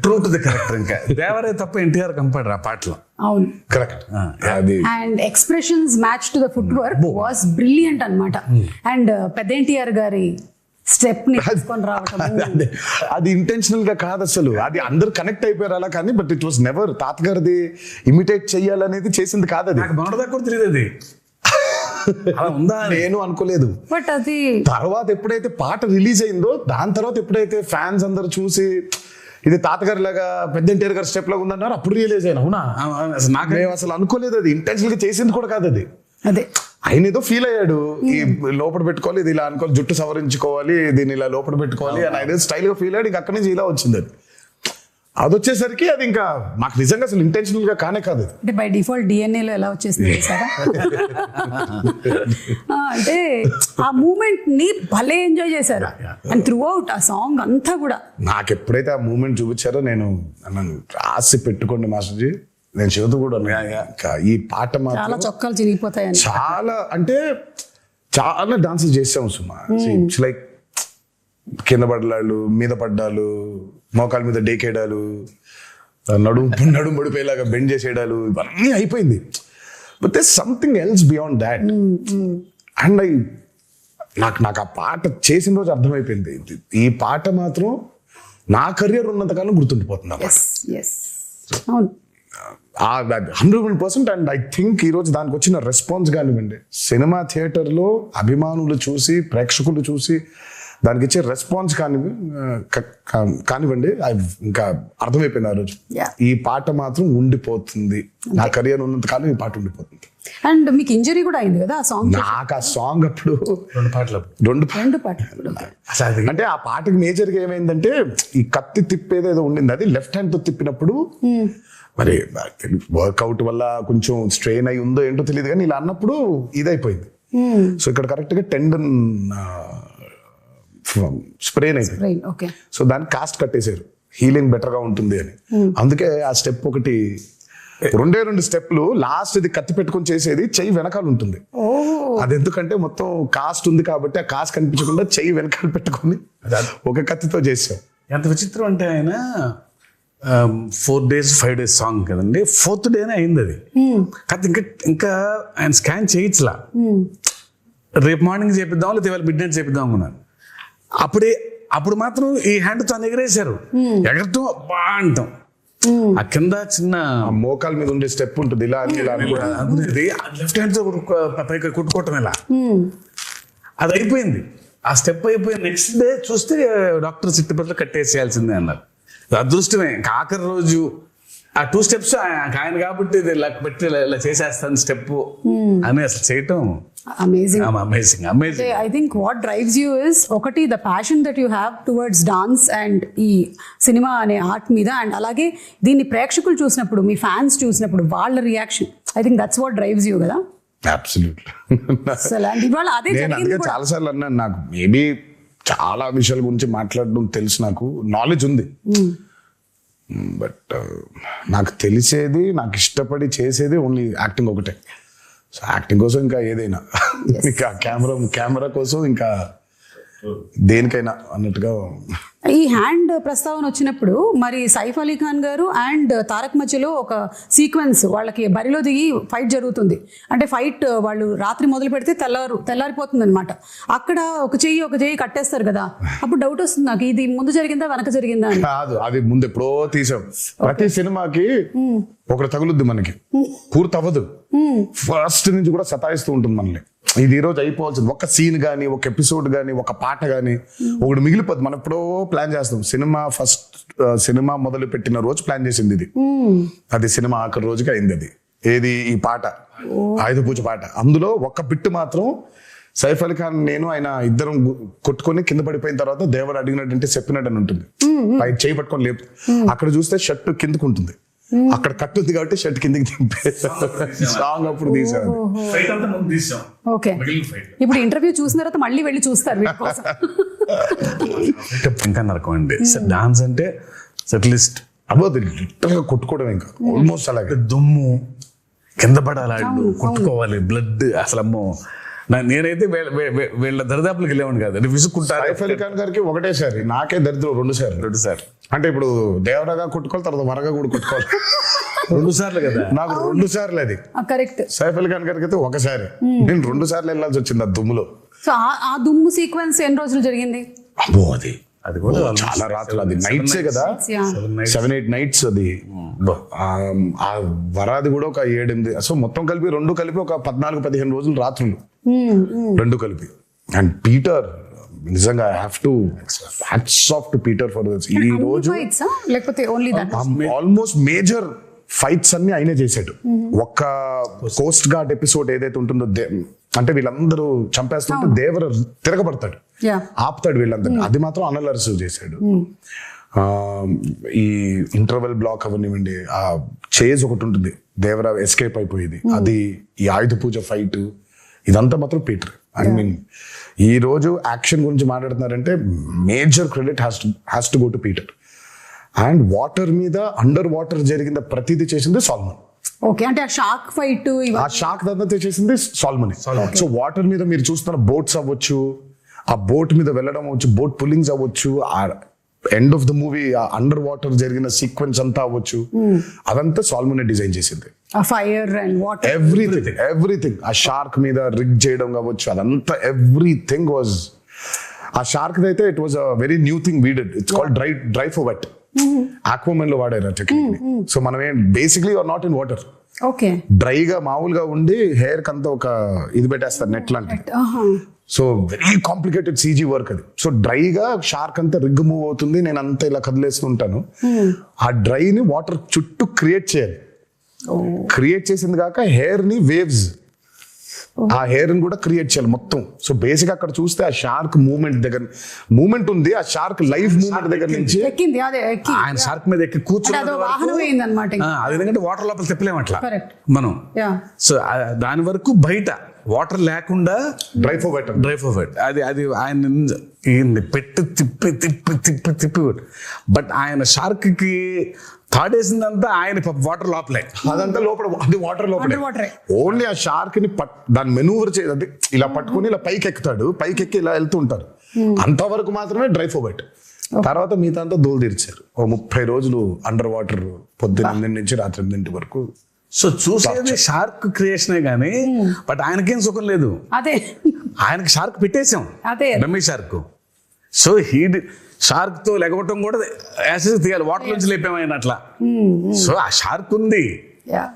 ట్రూ టు ది కరెక్టర్. ఇంకా దేవరే తప్ప ఎన్టీఆర్ కంపాడరు ఆ పాటలో. అవును, correct. And expressions match to the foot work was brilliant అన్నమాట. అండ్ పెద్ద ఎన్టీఆర్ గారి స్టెప్ ని తీసుకొని రావటం అది ఇంటెన్షనల్ గా కాదు అసలు, అది అందరు కనెక్ట్ అయిపోయారు అలా. కానీ బట్ ఇట్ వాస్ నెవర్ తాతగారిది ఇమిటేట్ చెయ్యాలనేది చేసింది కాదు. అది మనదా కూడా తెలియదు, అది అలా ఉందా నేను అనుకోలేదు. బట్ అది తర్వాత ఎప్పుడైతే పాట రిలీజ్ అయిందో దాని తర్వాత ఎప్పుడైతే ఫ్యాన్స్ అందరు చూసి ఇది తాతగారి లాగా పెద్ద ఎన్టీఆర్ గారి స్టెప్ లాగా ఉందన్నారు, అప్పుడు రియలైజ్ అయినా. అవునా, నాకు అసలు అనుకోలేదు, అది ఇంటెన్షనల్ గా చేసింది కూడా కాదు అది. అదే ఆయన ఏదో ఫీల్ అయ్యాడు, ఈ లోపల పెట్టుకోవాలి, ఇది ఇలా అనుకోవాలి, జుట్టు సవరించుకోవాలి, దీన్ని ఇలా లోపల పెట్టుకోవాలి అని ఆయన స్టైల్ గా ఫీల్ అయ్యాడు. ఇంకా అక్కడి నుంచి ఇలా వచ్చింది అది. అది వచ్చేసరికి అది ఇంకా మాకు నిజంగా అసలు ఇంటెన్షనల్ గా కానే కాదు. అంటే బై డిఫాల్ట్ DNA లో ఎలా వచ్చేసింది సార్. అంటే ఆ మూమెంట్ ని భలే ఎంజాయ్ చేశారు అండ్ త్రూ అవుట్ ఆ సాంగ్ అంతా కూడా. నాకు ఎప్పుడైతే ఆ మూమెంట్ చూపించారో నేను రాసి పెట్టుకోండి మాస్టర్జీ, నేను చదువుతూ కూడా ఈ పాట చాలా చొక్కాలు చిరిగిపోతాయని చాలా అంటే చాలా డాన్సెస్ చేసాము సుమా. ఇట్స్ లైక్ కింద పడ్డాలు, మీద పడ్డాలు, మోకాల మీద డేకేయడాలు, నడుము పడిపోయేలాగా బెండ్ చేసేయడాలు, ఇవన్నీ అయిపోయింది. But there something else beyond that. And నాకు ఆ పాట చేసిన రోజు అర్థమైపోయింది, ఈ పాట మాత్రం నా కెరియర్ ఉన్నంతకాలం గుర్తుండిపోతుంది. 100%. అండ్ ఐ థింక్ ఈరోజు దానికి వచ్చిన రెస్పాన్స్ కానివ్వండి, సినిమా థియేటర్లో అభిమానులు చూసి, ప్రేక్షకులు చూసి దానికి ఇచ్చే రెస్పాన్స్ కానివ్వండి ఇంకా అర్థమైపోయింది ఆ రోజు. Yeah. ఈ పాట మాత్రం ఉండిపోతుంది, నా కెరియర్ ఉన్నంత కాలం ఈ పాట ఉండిపోతుంది. అండ్ మీకు ఇంజరీ కూడా అయింది కదా ఆ సాంగ్? నాకు ఆ సాంగ్ అప్పుడు రెండు పాటలు అంటే ఆ పాటకి మేజర్ గా ఏమైందంటే ఈ కత్తి తిప్పేది ఏదో ఉండింది, అది లెఫ్ట్ హ్యాండ్ తో తిప్పినప్పుడు మరి వర్కౌట్ వల్ల కొంచెం స్ట్రెయిన్ అయి ఉందో ఏంటో తెలియదు కానీ ఇలా అన్నప్పుడు ఇదైపోయింది. సో ఇక్కడ కరెక్ట్ గా టెండన్ స్ప్రెయిన్ అయిపోయింది. సో దాన్ని కాస్ట్ కట్టేశారు, హీలింగ్ బెటర్ గా ఉంటుంది అని. అందుకే ఆ స్టెప్ ఒకటి, రెండు స్టెప్లు, లాస్ట్ ఇది కత్తి పెట్టుకొని చేసేది చెయ్యి వెనకాల ఉంటుంది. అది ఎందుకంటే మొత్తం కాస్ట్ ఉంది కాబట్టి ఆ కాస్ట్ కనిపించకుండా చెయ్యి వెనకాల పెట్టుకొని ఒక కత్తితో చేసాం. ఎంత విచిత్రం అంటే ఆయన 4 days 5 days సాంగ్ కదండి, 4th డేనే అయింది అది. కాదు ఇంకా ఆయన స్కాన్ చేయించలా, రేపు మార్నింగ్ చేపిద్దాం లేదా ఇవాళ మిడ్ నైట్ చేపిద్దాం అనుకున్నాను. అప్పుడు మాత్రం ఈ హ్యాండ్ తో ఎగరేశారు, ఎగరటం అబ్బా అంటాం. ఆ కింద చిన్న మోకాల మీద ఉండే స్టెప్ ఉంటుంది, ఇలా అనుకునేది లెఫ్ట్ హ్యాండ్ తో పైకి కుట్టుకోవటం ఇలా, అది అయిపోయింది. ఆ స్టెప్ అయిపోయి నెక్స్ట్ డే చూస్తే డాక్టర్ సిట్టుపట్ల కట్టేసేయాల్సిందే అన్నారు. అదృష్టమే ఆఖరి రోజు ఆ 2 steps ఆయన కాబట్టి ఇలా పెట్టి ఇలా చేసేస్తాను స్టెప్ అని అసలు చేయటం amazing. I think what drives you is ఒకటి the passion that you have towards dance and ఈ సినిమా అనే ఆర్ట్ మీద, అండ్ అలాగే దీన్ని ప్రేక్షకులు చూసినప్పుడు, మీ ఫ్యాన్స్ చూసినప్పుడు వాళ్ళ reaction, I think that's what drives you కదా. చాలా సార్లు అన్నాను, నాకు మేబీ చాలా విషయాల గురించి మాట్లాడడం తెలుసు, నాకు నాలెడ్జ్ ఉంది, బట్ నాకు తెలిసేది, నాకు ఇష్టపడి చేసేది ఓన్లీ యాక్టింగ్ ఒకటే. సో యాక్టింగ్ కోసం ఇంకా ఏదైనా, ఇంకా కెమెరా కోసం ఇంకా దేనికైనా అన్నట్టుగా. ఈ హ్యాండ్ ప్రస్తావన వచ్చినప్పుడు మరి సైఫ్ అలీ ఖాన్ గారు అండ్ తారక్ మధ్యలో ఒక సీక్వెన్స్, వాళ్ళకి బరిలో దిగి ఫైట్ జరుగుతుంది. అంటే ఫైట్ వాళ్ళు రాత్రి మొదలు పెడితే తెల్లారిపోతుంది అనమాట. అక్కడ ఒక చెయ్యి కట్టేస్తారు కదా, అప్పుడు డౌట్ వస్తుంది నాకు, ఇది ముందు జరిగిందా వెనక జరిగిందా అని. కాదు, అది ముందు ఎప్పుడో తీసాం. ప్రతి సినిమాకి ఒకటి తగులుద్ది, మనకి పూర్తి అవ్వదు, ఫస్ట్ నుంచి కూడా సతాయిస్తూ ఉంటుంది మనల్ని. ఇది ఈ రోజు అయిపోవాల్సింది, ఒక సీన్ గానీ, ఒక ఎపిసోడ్ గానీ, ఒక పాట గానీ ఒకటి మిగిలిపోద్ది. మనం ఎప్పుడో ప్లాన్ చేస్తాం. సినిమా మొదలు పెట్టిన రోజు ప్లాన్ చేసింది ఇది, అది సినిమా ఆఖరి రోజుకి అయింది. అది ఏది, ఈ పాట ఆయుధ పూజ పాట. అందులో ఒక బిట్టు మాత్రం సైఫ్ అలీ ఖాన్ నేను ఆయన ఇద్దరం కొట్టుకొని కింద పడిపోయిన తర్వాత దేవరు అడిగినట్టు చెప్పినట్టు అని ఉంటుంది, పైకి చేయి పట్టుకొని లేపు. అక్కడ చూస్తే షర్ట్ కిందకు ఉంటుంది, అక్కడ కట్టుంది కాబట్టి షర్ట్ కిందకి దింపే సాంగ్ అప్పుడు తీసాను. ఇప్పుడు ఇంటర్వ్యూ చూసిన తర్వాత మళ్ళీ వెళ్ళి చూస్తారు. ఇంకా నరకం అండి డాన్స్ అంటే, సెటిలిస్ట్ అబౌట్ లిటరల్ గా కొట్టుకోవడం, ఇంకా ఆల్మోస్ట్ అలాగే దుమ్ము కింద పడాలి, కొట్టుకోవాలి, బ్లడ్. అసలు అమ్మో, నేనైతే వీళ్ళ దరిదాపులకు వెళ్ళేవాడిని కాదు, విసుక్కుంటారు. సైఫ్ అలీ ఖాన్ గారికి ఒకటేసారి, నాకే దరిద్రం 2 సార్లు. అంటే ఇప్పుడు దేవరగా కొట్టుకోవాలి, తర్వాత వరగా కూడా కొట్టుకోవాలి 2 సార్లు కదా, నాకు 2 సార్లు అది కరెక్ట్. సైఫ్ అలీ ఖాన్ గారికి అయితే ఒకసారి, నేను 2 సార్లు వెళ్ళాల్సి వచ్చింది ఆ దుమ్ములో. సో ఆ దుమ్ము సీక్వెన్స్ ఎన్ని రోజులు జరిగింది? అబ్బో, అది కూడా చాలా రాత్రులు, అది నైట్సే కదా, 7-8 nights అది. ఆ వరాది కూడా ఒక 7-8, సో మొత్తం కలిపి 2 కలిపి ఒక 14-15 రోజులు రాత్రులు, 2 కలిపి. అండ్ పీటర్, నిజంగా I have to hats off to Peter for this. ఈ రోజు ఆల్మోస్ట్ మేజర్ ఫైట్స్ అన్ని ఆయనే చేశాడు. ఒక్క కోస్ట్ గార్డ్ ఎపిసోడ్ ఏదైతే ఉంటుందో, అంటే వీళ్ళందరూ చంపేస్తుంటే దేవర తిరగబడతాడు, ఆపుతాడు వీళ్ళందరూ, అది మాత్రం అనిల్ అరసు చేశాడు. ఈ ఇంటర్వెల్ బ్లాక్ అవనివ్వండి, ఆ చేజ్ ఒకటి ఉంటుంది, దేవర ఎస్కేప్ అయిపోయేది, అది, ఈ ఆయుధ పూజ ఫైట్, ఇదంతా మాత్రం పీటర్. ఐ మీన్ ఈ రోజు యాక్షన్ గురించి మాట్లాడుతున్నారంటే major credit has to go to Peter. And water మీద, అండర్ వాటర్ జరిగిన ప్రతిదీ చేసింది సాల్మన్. ఓకే, అంటే ఆ షార్క్ ఫైట్, ఆ షార్క్ దంతా చేసింది సాల్మన్. సో వాటర్ మీద మీరు చూస్తున్న బోట్స్ అవ్వచ్చు, ఆ బోట్ మీద వెళ్ళడం అవ్వచ్చు, బోట్ పుల్లింగ్స్ అవ్వచ్చు, ఆ end of the movie under water జరిగిన సీక్వెన్స్ అంతా అవ్వచ్చు, అదంతా సాల్మన్ డిజైన్ చేసింది. Fire and water, everything. ఆ షార్క్ మీద రిగ్ చేయడం కావచ్చు, అదంతా ఎవ్రీథింగ్ వాజ్. ఆ షార్క్ అయితే it was a very new thing we did. It's called dry for wet. Aquaman లో వాడారు ఆ టెక్నిక్. సో మనం basically are not in water, okay, డ్రైగా మామూలుగా ఉండి హెయిర్ కంతా ఒక ఇది పెట్టేస్తారు, నెట్ లాంటి. So very complicated CG work అది. సో డ్రైగా షార్క్ అంతా రిగ్ మూవ్ అవుతుంది, నేను అంతా ఇలా కదిలేస్తుంటాను. ఆ డ్రైని వాటర్ చుట్టూ క్రియేట్ చేయాలి. క్రియేట్ చేసింది కాక హెయిర్ ని వేవ్స్, ఆ హెయిర్ ని కూడా క్రియేట్ చేయాలి మొత్తం. సో బేసిక్ అక్కడ చూస్తే ఆ షార్క్ మూమెంట్ ఉంది, ఆ షార్క్ లైవ్ మూమెంట్ దగ్గర నుంచి ఆయన షార్క్ మీద ఎక్కి కూర్చుని అది ఎందుకంటే వాటర్ లోపల తిప్పలేము అట్లా మనం. సో దాని వరకు బయట వాటర్ లేకుండా డ్రై ఫోర్వెట్ అది ఆయన పెట్టి తిప్పి బట్ ఆయన షార్క్ కి తాడేసిందంతా ఆయన వాటర్ లోపలే, అదంతా లోపల, అది వాటర్ లోపలే. ఓన్లీ ఆ షార్క్ ని దాన్ని మెనూవర్ చేయాలి, ఇలా పట్టుకుని ఇలా పైకి ఎక్కుతాడు, పైకి ఎక్కి ఇలా వెళ్తూ ఉంటారు. అంతవరకు మాత్రమే డ్రై ఫోర్వెట్. తర్వాత మిగతా అంతా దోలు తీర్చారు. 30 రోజులు అండర్ వాటర్, పొద్దున్న 8 నుంచి రాత్రి 8 వరకు. సో చూసేది షార్క్ క్రియేషనే గానీ బట్ ఆయనకేం సుఖం లేదు. అదే ఆయనకి షార్క్ పెట్టేసాం, రమేష్ షార్క్. సో షార్క్ తో లెగవటం కూడా యాసిడ్ తీయాలి, వాటర్ నుంచి లేపాము ఆయన అట్లా. సో ఆ షార్క్ ఉంది,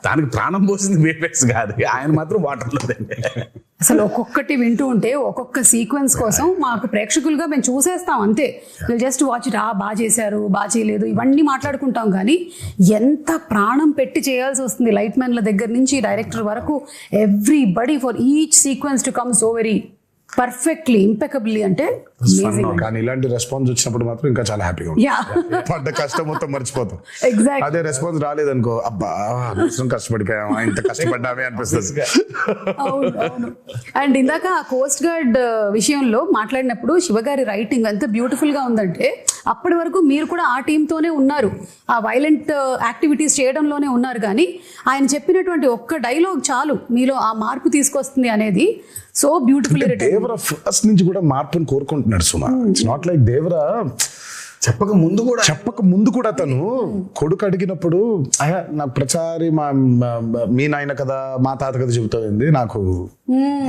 దానికి ప్రాణం పోసింది వేపేస్ కాదు, ఆయన మాత్రం వాటర్ లో. అసలు ఒక్కొక్కటి వింటూ ఉంటే ఒక్కొక్క సీక్వెన్స్ కోసం మాకు ప్రేక్షకులుగా మేము చూసేస్తాం అంతే. జస్ట్ వాచ్ ఇట్, బాగా చేశారు, బాగా చేయలేదు, ఇవన్నీ మాట్లాడుకుంటాం. కానీ ఎంత ప్రాణం పెట్టి చేయాల్సి వస్తుంది లైట్ మ్యాన్ల దగ్గర నుంచి డైరెక్టర్ వరకు, everybody for each sequence to come so very perfectly impeccably. అంటే కానీ ఇలాంటి రెస్పాన్స్ వచ్చినప్పుడు మాత్రం ఇంకా చాలా హ్యాపీగా ఉంటుంది. పడ్డ కష్టం మొత్తం మర్చిపోతాం. అదే రెస్పాన్స్ రాలేదనుకో, అబ్బా కష్టపడిపోయామా, ఇంత కష్టపడ్డామే అనిపిస్తుంది. అండ్ ఇందాక ఆ కోస్ట్ గార్డ్ విషయంలో మాట్లాడినప్పుడు శివగారి రైటింగ్ ఎంత బ్యూటిఫుల్ గా ఉందంటే, అప్పటి వరకు మీరు కూడా ఆ టీంతోనే ఉన్నారు, ఆ వైలెంట్ యాక్టివిటీస్ చేయడంలోనే ఉన్నారు. కానీ ఆయన చెప్పినటువంటి ఒక్క డైలాగ్ చాలు మీలో ఆ మార్పు తీసుకొస్తుంది అనేది సో బ్యూటిఫుల్. దేవరా ఫస్ట్ నుంచి కూడా మార్పుని కోరుకుంటున్నాడు సుమా. ఇట్స్ నాట్ లైక్ దేవరా చెప్పక ముందు కూడా తను కొడుకు అడిగినప్పుడు నాకు ప్రచారి మీ నాయన కథ మా తాత కథ చెబుతుంది, నాకు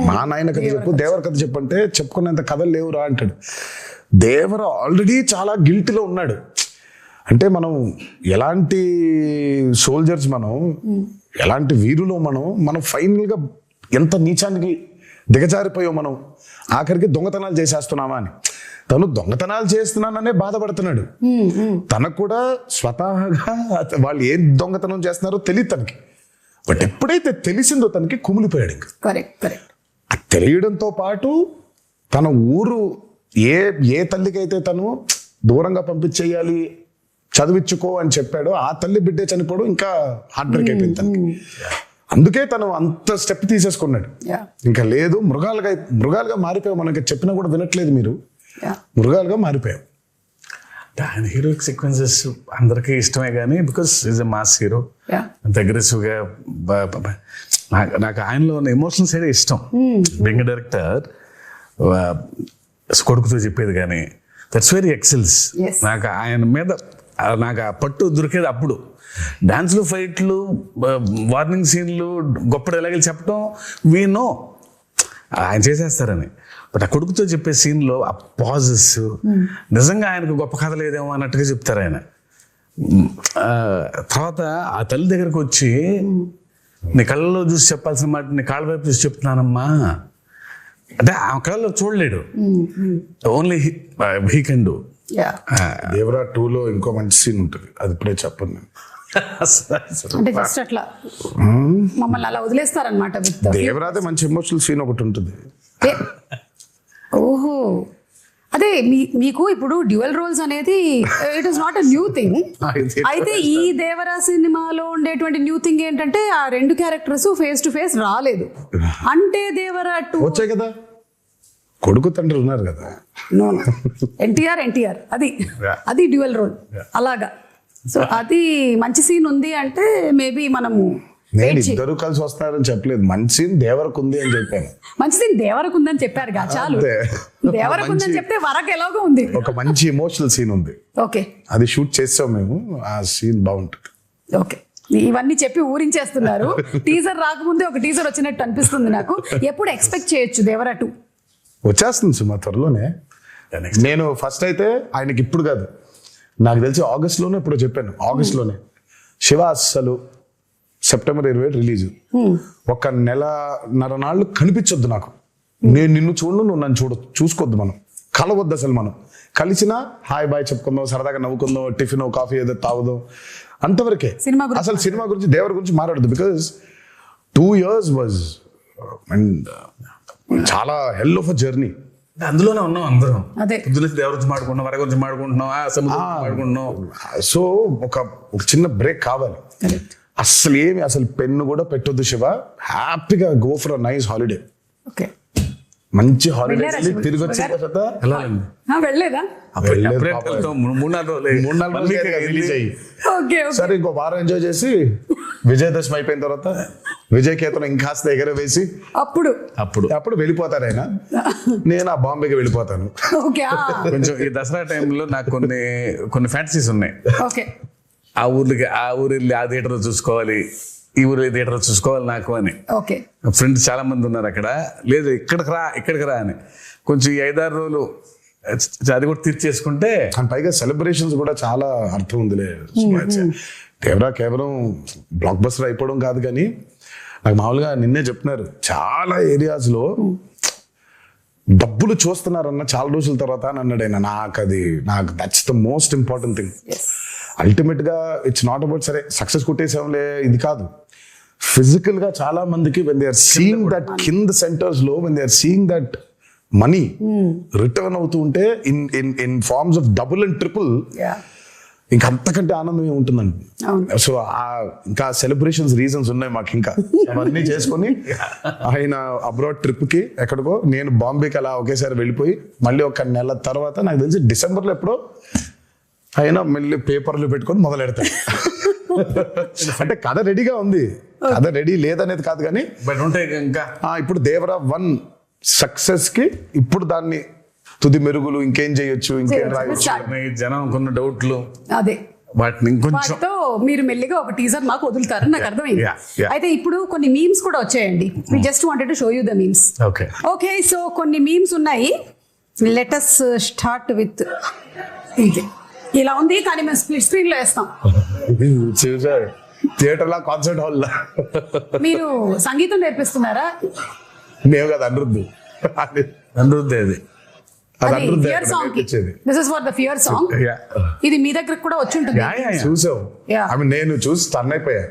మా నాయన కథ చెప్పు, దేవర కథ చెప్పంటే చెప్పుకునేంత కథలు లేవురా అంటాడు. దేవర ఆల్రెడీ చాలా గిల్టీలో ఉన్నాడు. అంటే మనం ఎలాంటి సోల్జర్స్, మనం ఎలాంటి వీరులో మనం ఫైనల్ గా ఎంత నీచానికి దిగజారిపోయాం మనం, ఆఖరికి దొంగతనాలు చేసేస్తున్నామా అని. తను దొంగతనాలు చేస్తున్నాననే బాధపడుతున్నాడు. తనకు కూడా స్వతహాగా వాళ్ళు ఏం దొంగతనం చేస్తున్నారో తెలియదు తనకి. బట్ ఎప్పుడైతే తెలిసిందో తనకి కుమిలిపోయాడు. ఇంకా అది తెలియడంతో పాటు తన ఊరు ఏ తల్లికైతే తను దూరంగా పంపించేయాలి, చదివించుకో అని చెప్పాడో ఆ తల్లి బిడ్డే చనిపోవడం ఇంకా హార్ట్ బ్రేక్ అయిపోయింది తనకి. అందుకే తను అంత స్టెప్ తీసేసుకున్నాడు. ఇంకా లేదు, మృగాలుగా మారిపోయావు, మనకి చెప్పినా కూడా వినట్లేదు మీరు, మృగాలుగా మారిపోయావు. ఆయన హీరోయిక్ సీక్వెన్సెస్ అందరికీ ఇష్టమే కానీ because is a mass hero, అంత అగ్రెసివ్గా. నాకు ఆయనలో ఉన్న ఎమోషనల్ సైడ్ ఇష్టం. బీయింగ్ డైరెక్టర్ కొడుకుతో చెప్పేది కానీ దట్స్ వెరీ ఎక్సెల్స్. నాకు ఆయన మీద నాకు ఆ పట్టు దొరికేది అప్పుడు. డాన్స్లు, ఫైట్లు, వార్నింగ్ సీన్లు, గొప్ప డైలాగులు చెప్పడం వీ నో ఆయన చేసేస్తారని. బట్ ఆ కొడుకుతో చెప్పే సీన్లో ఆ పాజెస్ నిజంగా ఆయనకు గొప్ప కథ లేదేమో అన్నట్టుగా చెప్తారు ఆయన. తర్వాత ఆ తల్లి దగ్గరకు వచ్చి నీ కళ్ళలో చూసి చెప్పాల్సిన మాట నీ కాళ్ళ వైపు చూసి చెప్తున్నానమ్మా అంటే ఆ కళ్ళలో చూడలేడు, only he can do. Devara 2లో ఇంకో మంచి సీన్ ఉంటుంది, అది ఇప్పుడే చెప్పను నేను. అంటే జస్ట్ అట్లా మమ్మల్ని అలా వదిలేస్తారనమాట. దేవరాదే మంచి ఎమోషనల్ సీన్ ఒకటి ఉంటుంది. ఓహో, అదే మీకు ఇప్పుడు డ్యూయల్ రోల్స్ అనేది it is not a new thing. అయితే ఈ దేవరా సినిమాలో ఉండేటువంటి న్యూ థింగ్ ఏంటంటే ఆ 2 క్యారెక్టర్స్ ఫేస్ టు ఫేస్ రాలేదు. అంటే దేవరా 2 వచ్చాయి కదా, కొడుకు తండ్రి ఉన్నారు కదా. ఎన్టీఆర్ అది డ్యూయల్ రోల్ అలాగా. సో అది మంచి సీన్ ఉంది అంటే మేబీ మనము నేను ఇద్దరు కలిసి వస్తారని చెప్పలేదు, మంచి సీన్ దేవరకు ఉంది అని చెప్పాను. మంచి సీన్ దేవరకు ఉందని చెప్పారు కదా, చాలు. దేవరకు ఉందని చెప్తే వరకు ఎలాగో ఉంది, ఒక మంచి ఎమోషనల్ సీన్ ఉంది. ఓకే, అది షూట్ చేసాం మేము, ఆ సీన్ బాగుంటుంది. ఓకే, ఇవన్నీ చెప్పి ఊరించేస్తున్నారు. టీజర్ రాకముందే ఒక టీజర్ వచ్చినట్టు అనిపిస్తుంది నాకు. ఎప్పుడు ఎక్స్పెక్ట్ చేయొచ్చు దేవరా 2? వచ్చేస్తుంది సుమా త్వరలోనే. నేను ఫస్ట్ అయితే ఆయనకి ఇప్పుడు కాదు, నాకు తెలిసి ఆగస్ట్లోనే ఇప్పుడు చెప్పాను, ఆగస్ట్లోనే. శివ అస్సలు సెప్టెంబర్ 27 రిలీజ్, 1.5 నెలలు కనిపించొద్దు నాకు. నేను నిన్ను చూడు, నువ్వు నన్ను చూసుకోవద్దు, మనం కలవద్దు అసలు. మనం కలిసినా హాయ్ బాయ్ చెప్పుకుందాం, సరదాగా నవ్వుకుందాం, టిఫిన్ కాఫీ ఏదో తాగుదాం, అంతవరకే. అసలు సినిమా గురించి దేవర గురించి మాట్లాడదు. బికాస్ 2 years వాజ్ అండ్ చాలా హెల్ ఆఫ్ అ జర్నీ. అందులోనే ఉన్నాం అందరం. అదే పొద్దున దేవర గురించి మాడుకుంటున్నాం, వర గురించి మాడుకుంటున్నాం, సముద్రం మాడుకుంటున్నాం. సో ఒక చిన్న బ్రేక్ కావాలి. అసలు పెన్ను కూడా పెట్టొద్దు శివ, హ్యాపీగా go for a nice holiday. Okay, మంచి హాలిడే తిరిగి వచ్చిన తర్వాత వెళ్ళలేదా? రిలీజ్ అయ్యి సరే ఇంకో వారం ఎంజాయ్ చేసి విజయదశమి అయిపోయిన తర్వాత విజయ్ కేతనం ఇంకాస్త ఎగర వేసి అప్పుడు వెళ్ళిపోతారు ఆయన. నేను ఆ బాంబేకి వెళ్ళిపోతాను. కొంచెం ఈ దసరా టైంలో నాకు కొన్ని ఫ్యాంటసీస్ ఉన్నాయి. ఆ ఊరు వెళ్ళి ఆ థియేటర్ చూసుకోవాలి, ఈ ఊరు థియేటర్ చూసుకోవాలి నాకు అని. ఫ్రెండ్స్ చాలా మంది ఉన్నారు అక్కడ. లేదు ఇక్కడికి రా అని కొంచెం ఈ 5-6 రోజులు అది కూడా తీర్చేసుకుంటే. పైగా సెలబ్రేషన్స్ కూడా చాలా అర్థం ఉందిలే. దేవరా కేవలం బ్లాక్ బస్టర్ అయిపోవడం కాదు, కానీ నాకు మామూలుగా నిన్నే చెప్తున్నారు చాలా ఏరియాస్ లో డబ్బులు చూస్తున్నారన్న చాలా రోజుల తర్వాత అని అన్నాడు ఆయన. నాకు that's the most important thing. Ultimate గా ఇట్స్ నాట్ అబౌట్ సరే సక్సెస్ కొట్టేసాంలే ఇది కాదు. ఫిజికల్ గా చాలా మందికి when they are seeing that కింద సెంటర్స్ లో when they are seeing that money return అవుతూ ఉంటే in forms of double and triple, ఇంకా అంతకంటే ఆనందమే ఉంటుందండి. సో ఇంకా సెలబ్రేషన్స్ రీజన్స్ ఉన్నాయి మాకు. ఇంకా అవన్నీ చేసుకొని ఆయన అబ్రాడ్ ట్రిప్ కి ఎక్కడికో, నేను బాంబేకి అలా ఒకేసారి వెళ్ళిపోయి మళ్ళీ 1 నెల తర్వాత నాకు తెలిసి డిసెంబర్లో ఎప్పుడో అయినా మళ్ళీ పేపర్లు పెట్టుకొని మొదలెడతాడు. అంటే కథ రెడీగా ఉంది, కథ రెడీ లేదనేది కాదు, కానీ ఇంకా ఇప్పుడు దేవరా 1 సక్సెస్ కి ఇప్పుడు దాన్ని తుది మెరుగులు ఇంకేం చేయొచ్చు, ఇంకేం రాయొచ్చు, జనం కొన్ని డౌట్లు, అదే వాటిని ఇంకొంచెం మీరు మెల్లిగా ఒక టీజర్ మాకు వదులుతారని నాకు అర్థమైంది. అయితే ఇప్పుడు కొన్ని మీమ్స్ కూడా వచ్చాయండి. We just wanted to show you the memes. Okay, so కొన్ని మీమ్స్ ఉన్నాయి. లెట్ us స్టార్ట్ విత్ ఇది. ఇలా ఉంది, కానీ మేము స్ప్లిట్ స్క్రీన్ లో వేస్తాం. థియేటర్ లా, కాన్సర్ట్ హాల్ లా. మీరు సంగీతం నేర్పిస్తున్నారా? మేము కదా అనిరుద్ధు అది ఫియర్ సాంగ్ కి. This is for the fear song. ఇది మీ దగ్గర కూడా వచ్చి ఉంటుంది. చూసావు? నేను చూసి టర్న్ అయిపోయా.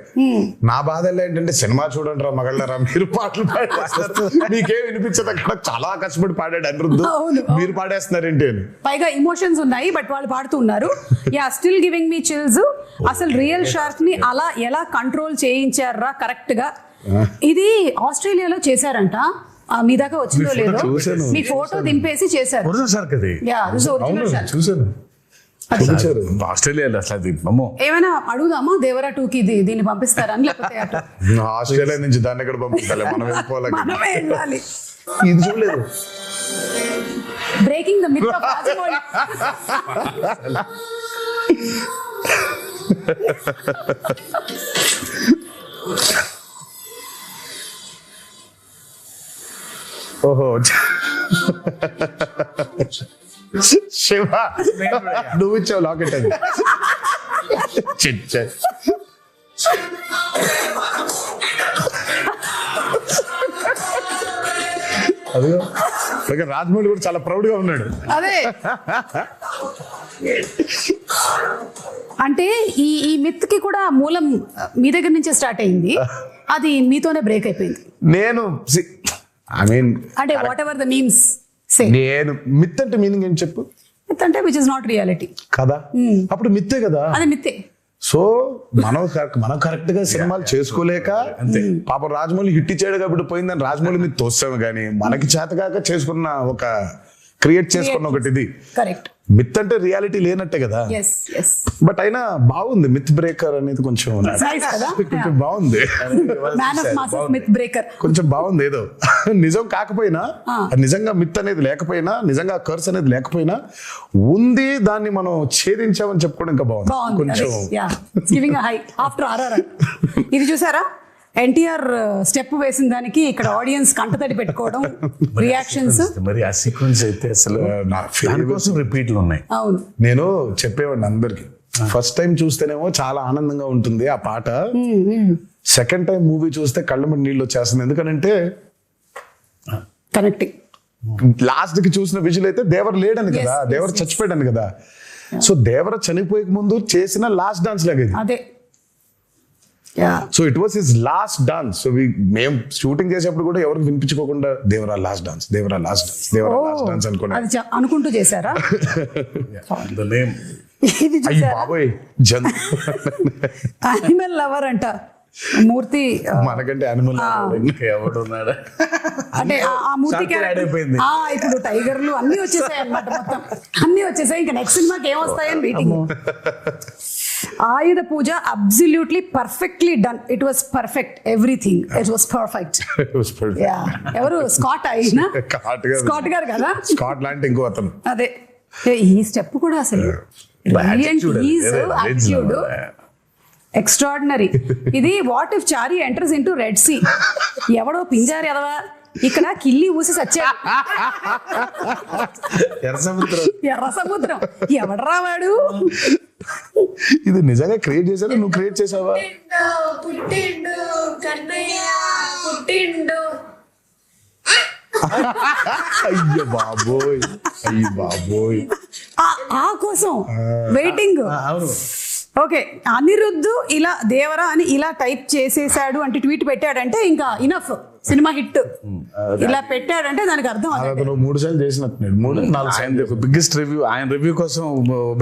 నా బాధ ఏంటంటే సినిమా చూడండి రా మగళ్ళరా, మీరు పాటలు పాడేస్తారు, మీకేం వినిపించదు. అక్కడ చాలా కష్టపడి పాడాడు అనిరుద్ధు, మీరు పాడేస్తున్నారేంటి అని. పైగా ఇమోషన్స్ ఉన్నాయి, బట్ వాళ్ళు పాడుతూ ఉన్నారు. Still giving me chills. అసలు రియల్ షార్క్ ని అలా ఎలా కంట్రోల్ చేయించారా కరెక్ట్ గా. ఇది ఆస్ట్రేలియాలో చేశారంట. మీ దాకా వచ్చిందో లేదో, మీ ఫోటో దింపేసి చేశారు. ఆస్ట్రేలియాలో ఏమైనా అడుగుదామా దేవరా 2 కి దీన్ని పంపిస్తారని, లేకపోతే ఆస్ట్రేలియా నుంచి దాన్ని ఎక్కడ పంపిస్తాలి, మనం వెళ్ళాలి. ఇది చూడలేదు. Breaking the myth of Rajamouli. ఓహో శివ, నువ్వు ఇచ్చావు లాకెట్ అది. అదిగో రాజమౌళి కూడా చాలా ప్రౌడ్ గా ఉన్నాడు. అదే అంటే ఈ మిత్ కి కూడా మూలం మీ దగ్గర నుంచే స్టార్ట్ అయింది. అది మీతోనే బ్రేక్ అయిపోయింది. నేను అంటే వాట్ ఎవర్ ద మీమ్స్ సే, నేను మిత్ అంటే మీనింగ్ ఏం చెప్పు. మిత్ అంటే విచ్ ఇస్ నాట్ రియాలిటీ కదా, అప్పుడు మిత్తే కదా. అది మిత్తే. సో మనం కరెక్ట్ గా సినిమాలు చేసుకోలేక పాపం రాజమౌళి హిట్ ఇచ్చాడు కాబట్టి పోయిందని రాజమౌళి మీద తోస్తాము, కానీ మనకి చేతగాక చేసుకున్న ఒక క్రియేట్ చేసుకున్న ఒకటి ఇది. కరెక్ట్. మిత్ అంటే రియాలిటీ లేనట్టే కదా. బట్ అయినా బాగుంది మిత్ బ్రేకర్ అనేది, కొంచెం బాగుంది. కొంచెం బాగుంది. ఏదో నిజం కాకపోయినా, నిజంగా మిత్ అనేది లేకపోయినా, నిజంగా కర్స్ అనేది లేకపోయినా ఉంది, దాన్ని మనం ఛేదించామని చెప్పుకోవడం ఇంకా బాగుంది కొంచెం. ఇది చూసారా, ఎన్టీఆర్ స్టెప్ వేసిన దానికి ఇక్కడ ఆడియన్స్ కంటతడి పెట్టుకోవడం, రియాక్షన్స్. మరి ఆ సీక్వెన్స్ అయితే అసలు దానికోసం రిపీట్లు ఉన్నాయి. అవును, నేను చెప్పేవాడిని అందరికి. ఫస్ట్ టైం చూస్తేనేమో చాలా ఆనందంగా ఉంటుంది ఆ పాట. సెకండ్ టైం మూవీ చూస్తే కళ్ళ మీద నీళ్ళు వచ్చేస్తుంది. ఎందుకంటే కనెక్టింగ్. లాస్ట్ కి చూసిన విజువల్ అయితే దేవర లేడని కదా, Yes, దేవర yes. చచ్చిపోయాడని కదా. సో దేవర చనిపోయే ముందు చేసిన లాస్ట్ డాన్స్ లాగా ఇది. అదే so it was his last dance. So మేము షూటింగ్ చేసేప్పుడు కూడా ఎవరికి వినిపించుకోకుండా Devara last dance, Devara last dance, Devara last dance అనుకున్నా. అది అనుకుంటూ చేశారా? The name. ఇది అయ్యి చూసారా? బాబోయ్ జన్ యానిమల్ లవర్ అంట మూర్తి. మనకంటే యానిమల్ ఇంకా ఎవడున్నాడా? అంటే ఆ మూర్తి Shark add అయిపోయింది. ఇప్పుడు టైగర్లు అన్ని వచ్చేసాయి అన్నమాట, మొత్తం అన్ని వచ్చేసాయి. ఇంకా నెక్స్ట్ సినిమాకి ఏమొస్తాయని waiting. Ayudha Puja absolutely perfectly done. It was perfect, everything it was perfect. ఎవరు స్కాట్ అయినా స్కాట్ గారు కదా, స్కాట్ లాంటి ఇంకో అతను. అదే ఈ స్టెప్ కూడా అసలు యాటిట్యూడ్ ఎక్స్ట్రాడినరీ. ఇది what if Chari enters into Red Sea. ఎవడో పింజారు ఎదవా ఇక్కడ కిల్లి ఊసి సచ్చాడు. ఎర్ర సముద్రం ఎవడరా వాడు? ఇది నిజంగా క్రియేట్ చేశారా, నువ్వు క్రియేట్ చేసావా? పుట్టిండు కన్నయ్య పుట్టిండు. అయ్యో బాబోయ్, అయ్యో బాబోయ్. ఆ కోసం వెయిటింగ్. అవును. ఓకే, అనిరుద్ధు ఇలా దేవరా అని ఇలా టైప్ చేసేసాడు అంటే ట్వీట్ పెట్టాడంటే ఇంకా ఇనఫ్, సినిమా హిట్. ఇలా పెట్టాడంటే దానికి అర్థం అదే. అతను 3 సార్లు చేసినట్టున్నాడు, 3-4 సార్లు. బిగ్గెస్ట్ రివ్యూ, ఆయన రివ్యూ కోసం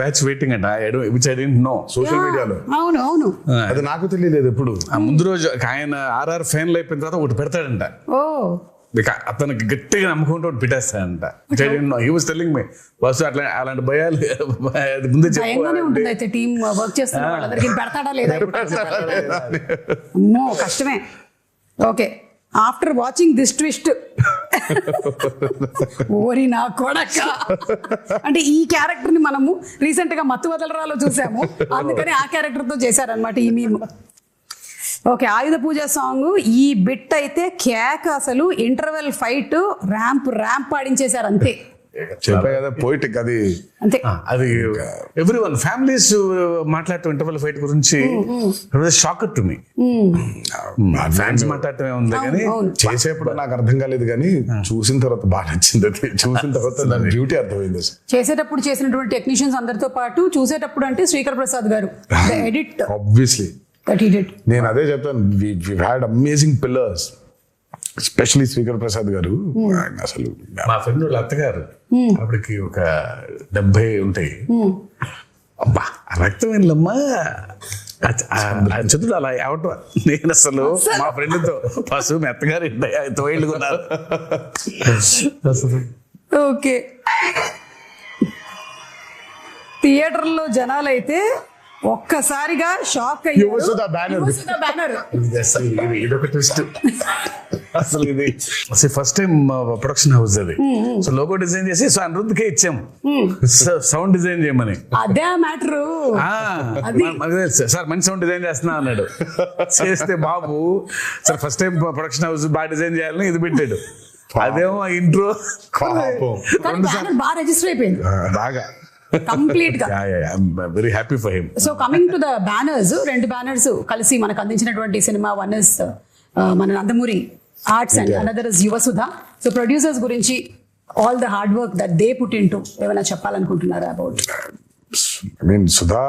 బ్యాచ్ వెయిటింగ్ అంట. Which I don't know. Social మీడియాలో అవును అవును. అది నాకు తెలియలేదు ఎప్పుడు. ఆ ముందు రోజు ఆయన ఆర్ఆర్ ఫైనల్ అయిపోయిన తర్వాత ఒకటి పెడతాడంట. ఓ అతనికి గట్టిగా నమ్ముకుంటూ ఒకటి పెట్టేస్తాడంట. హీ వాస్ టెల్లింగ్ మీ బస్ అలాంటి భయాలు అది ముందే భయంగానే ఉంటుంది. అయితే టీమ్ వర్క్ చేస్తున్న వాళ్ళందరికీ పెడతాడా లేదా? అమ్మో కష్టమే. Okay, after watching this twist ఓరి నా కొడక, అంటే ఈ క్యారెక్టర్ ని మనము రీసెంట్ గా మత్తు వదలరాలో చూసాము, అందుకని ఆ క్యారెక్టర్ తో చేశారనమాట ఈ మీమ్. ఓకే, ఆయుధ పూజ సాంగ్ ఈ బిట్ అయితే కేక్, అసలు ఇంటర్వెల్ ఫైట్ ర్యాంప్ పాడించేశారు అంతే. చెప్పా కదా పోయిటిక్ అది. అంతే అది ఎవ్రీ వన్ ఫ్యామిలీస్ మాట్లాడటం ఇంటర్వల్ ఫైట్ గురించి షాకర్ టు మీ. ఫ్యాన్స్ మాట్లాడటమే ఉంది కానీ చేసేప్పుడు నాకు అర్థం కాలేదు, కానీ చూసిన తర్వాత బాగా నచ్చింది. అది చూసిన తర్వాత దాని బ్యూటీ అర్థమైంది. చేసేటప్పుడు చేసినటువంటి టెక్నీషియన్స్ అందరితో పాటు చూసేటప్పుడు అంటే శ్రీకర్ ప్రసాద్ గారు edit obviously that he did. నేను అదే చెప్తాను, we had amazing pillars, especially Sreekar Prasad గారు. ఆయన అసలు మా ఫ్రెండ్ వాళ్ళ అత్తగారు అప్పటికి ఒక 70 ఉంటాయి. అబ్బా రక్తం వెళ్ళమ్మా చదువు అలా అవటం. నేను అసలు మా ఫ్రెండ్తో పశువు మీ అత్తగారు 9 ఏళ్ళు కొన్నారు. ఓకే, థియేటర్లో జనాలైతే ఒక్కసారిగా షాక్ బ్యానర్. ఇదొక ట్విస్ట్ అసలు. ఇది అసలు ఫస్ట్ టైం ప్రొడక్షన్ హౌస్ అది. సో లోగో డిజైన్ చేసి సో అనిరుద్ధ్కే ఇచ్చాం సౌండ్ డిజైన్ చేయమని. అదే మ్యాటర్. సార్ మంచి సౌండ్ డిజైన్ చేస్తున్నా అన్నాడు. చేస్తే బాబు sir first time production house బాగా డిజైన్ చేయాలని ఇది పెట్టాడు. అదేమో ఇంట్రో బాగా రిజిస్టర్ అయిపోయింది బాగా కంప్లీట్ గా. Very happy for him. So coming to the banners, 2 banners కలిసి మనకు అందించినటువంటి సినిమా. వన్ ఇస్ మన Nandamuri Arts and another is Yuvasudha. So producers గురించి all the hard work that they put into ఏమైనా చెప్పాలనుకుంటున్నారా అబౌట్? I mean, Sudha,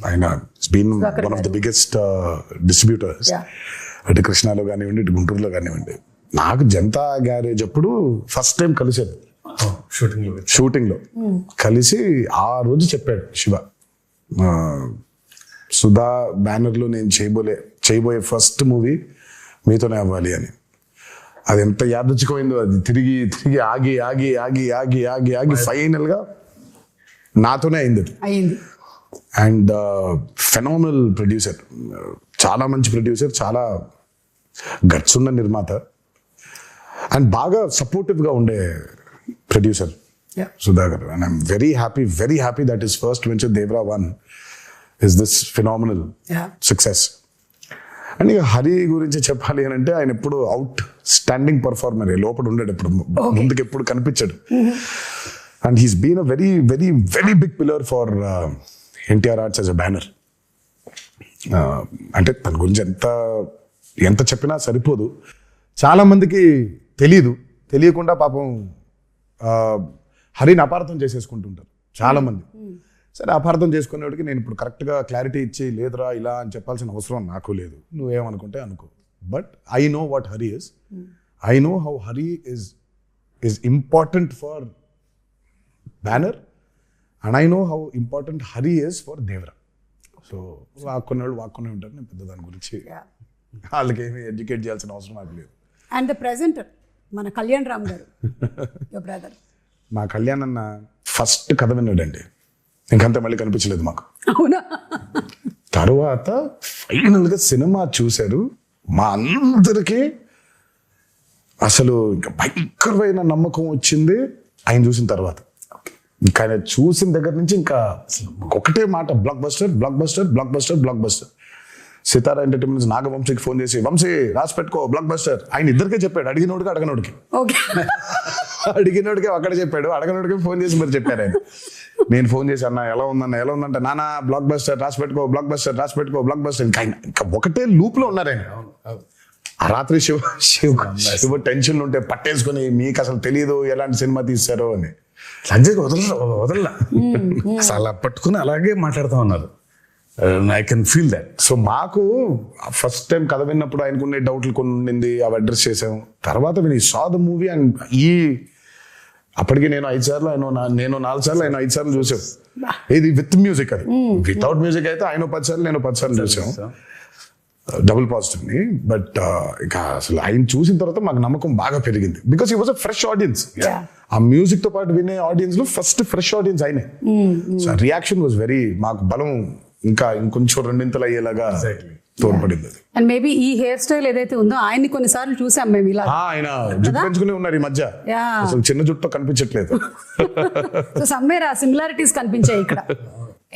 ఆయన been one of the biggest distributors. అటు కృష్ణాలో కానివ్వండి, ఇటు గుంటూరులో కానివ్వండి. నాకు జనతా గ్యారేజ్ అప్పుడు ఫస్ట్ టైం కలిసాడు షూటింగ్ లో కలిసి. ఆ రోజు చెప్పాడు శివ, సుధా బ్యానర్ లో నేను చేయబోయే ఫస్ట్ మూవీ మీతోనే అవ్వాలి అని. అది ఎంత యాదృచ్ఛికమైందో. అది తిరిగి ఆగి ఫైనల్ గా నాతోనే అయింది. అండ్ ఫెనామినల్ ప్రొడ్యూసర్, చాలా మంచి ప్రొడ్యూసర్, చాలా గట్స్ ఉన్న నిర్మాత, అండ్ బాగా సపోర్టివ్ గా ఉండే producer Sudhakar. And I'm very happy that is first venture Devara 1 is this phenomenal success. And ఇక హరి గురించి చెప్పాలి అని అంటే ఆయన ఎప్పుడు అవుట్ స్టాండింగ్ పర్ఫార్మర్, లోపల ఉండేది ఎప్పుడు, ముందుకు ఎప్పుడు కనిపించాడు. And he's been a very very very big pillar for NTR arts as a banner. అంటే తన గురించి ఎంత చెప్పినా సరిపోదు. చాలా మందికి తెలీదు, తెలియకుండా పాపం హరిని అపార్థం చేసేసుకుంటుంటారు చాలా మంది. సరే అపార్థం చేసుకునేవాడికి నేను ఇప్పుడు కరెక్ట్గా క్లారిటీ ఇచ్చి లేదురా ఇలా అని చెప్పాల్సిన అవసరం నాకు లేదు, నువ్వేమనుకుంటే అనుకో. But I know what Hari is, I know how Hari is important for Banner and I know how important Hari is for Devara. So వాక్కునేవాళ్ళు వాక్కునే ఉంటారు, నేను పెద్ద దాని గురించి వాళ్ళకి ఏమి ఎడ్యుకేట్ చేయాల్సిన అవసరం నాకు లేదు. అండ్ ద ప్రెజెంటర్ మన కళ్యాణ్ రామ్ గారు, యువర్ బ్రదర్. మా కళ్యాణ్ అన్న ఫస్ట్ కథ విన్నాడండి, ఇంకంతే మళ్ళీ కనిపించలేదు మాకు. అవునా? తర్వాత ఫైనల్గా సినిమా చూశారు, మా అందరికీ అసలు ఇంకా భయంకరమైన నమ్మకం వచ్చింది ఆయన చూసిన తర్వాత. ఇంకా ఆయన చూసిన దగ్గర నుంచి ఇంకా ఒకటే మాట, blockbuster blockbuster blockbuster blockbuster. Sitara Entertainments నాగవంశీకి ఫోన్ చేసి వంశీ రాసి పెట్టుకో బ్లాక్ బస్టర్, ఆయన ఇద్దరికే చెప్పాడు, అడిగినోడికి అడగనోడికి. అడిగినోడికి అక్కడ చెప్పాడు, అడగనోడికి ఫోన్ చేసి మరి చెప్పారు ఆయన. నేను ఫోన్ చేసి అన్న ఎలా ఉందంటే నానా బ్లాక్ బస్టర్ రాసి పెట్టుకో బ్లాక్ బస్టర్ రాసి పెట్టుకో బ్లాక్ బస్టర్. ఇంకా ఒకటే లూప్ లో ఉన్నారు ఆయన. ఆ రాత్రి శివ టెన్షన్ ఉంటే పట్టేసుకుని మీకు అసలు తెలియదు ఎలాంటి సినిమా తీశారో అని వదలలా అసలు అలా పట్టుకుని అలాగే మాట్లాడుతూ ఉన్నారు. I can feel that. So మాకు ఫస్ట్ టైం కథ విన్నప్పుడు ఆయనకునే డౌట్లు కొన్ని ఉండింది, అవి అడ్రస్ చేసాం. తర్వాత సా ద మూవీ అండ్ అప్పటికి నేను 5 సార్లు నేను 4 సార్లు ఆయన 5 సార్లు చూసాం. ఇది విత్ మ్యూజిక్, అది వితౌట్ మ్యూజిక్ అయితే ఆయన 10 సార్లు నేను 10 సార్లు చూసాం, డబుల్ పాజిటివ్ ని. బట్ ఇక అసలు ఆయన చూసిన తర్వాత మాకు నమ్మకం బాగా పెరిగింది, because he was a fresh audience. ఆ మ్యూజిక్ తో పాటు వినే ఆడియన్స్ లో ఫస్ట్ ఫ్రెష్ ఆడియన్స్ ఆయనే. సో రియాక్షన్ వాజ్ వెరీ, మాకు బలం ఇంకా ఇంకొంచెం రెండింతలు అయ్యేలాగా తోడ్పడింది. అండ్ మేబీ ఈ హెయిర్ స్టైల్ ఏదైతే ఉందో ఆయన్ని కొన్నిసార్లు చూసాం మేము ఇలా. ఆయన జుట్టు పెంచుకునే ఉన్నారు ఈ మధ్య, అసలు చిన్న జుట్టు కనిపించట్లేదు. సో సమ్వేర్ ఆ సిమిలారిటీస్ కనిపించాయి ఇక్కడ.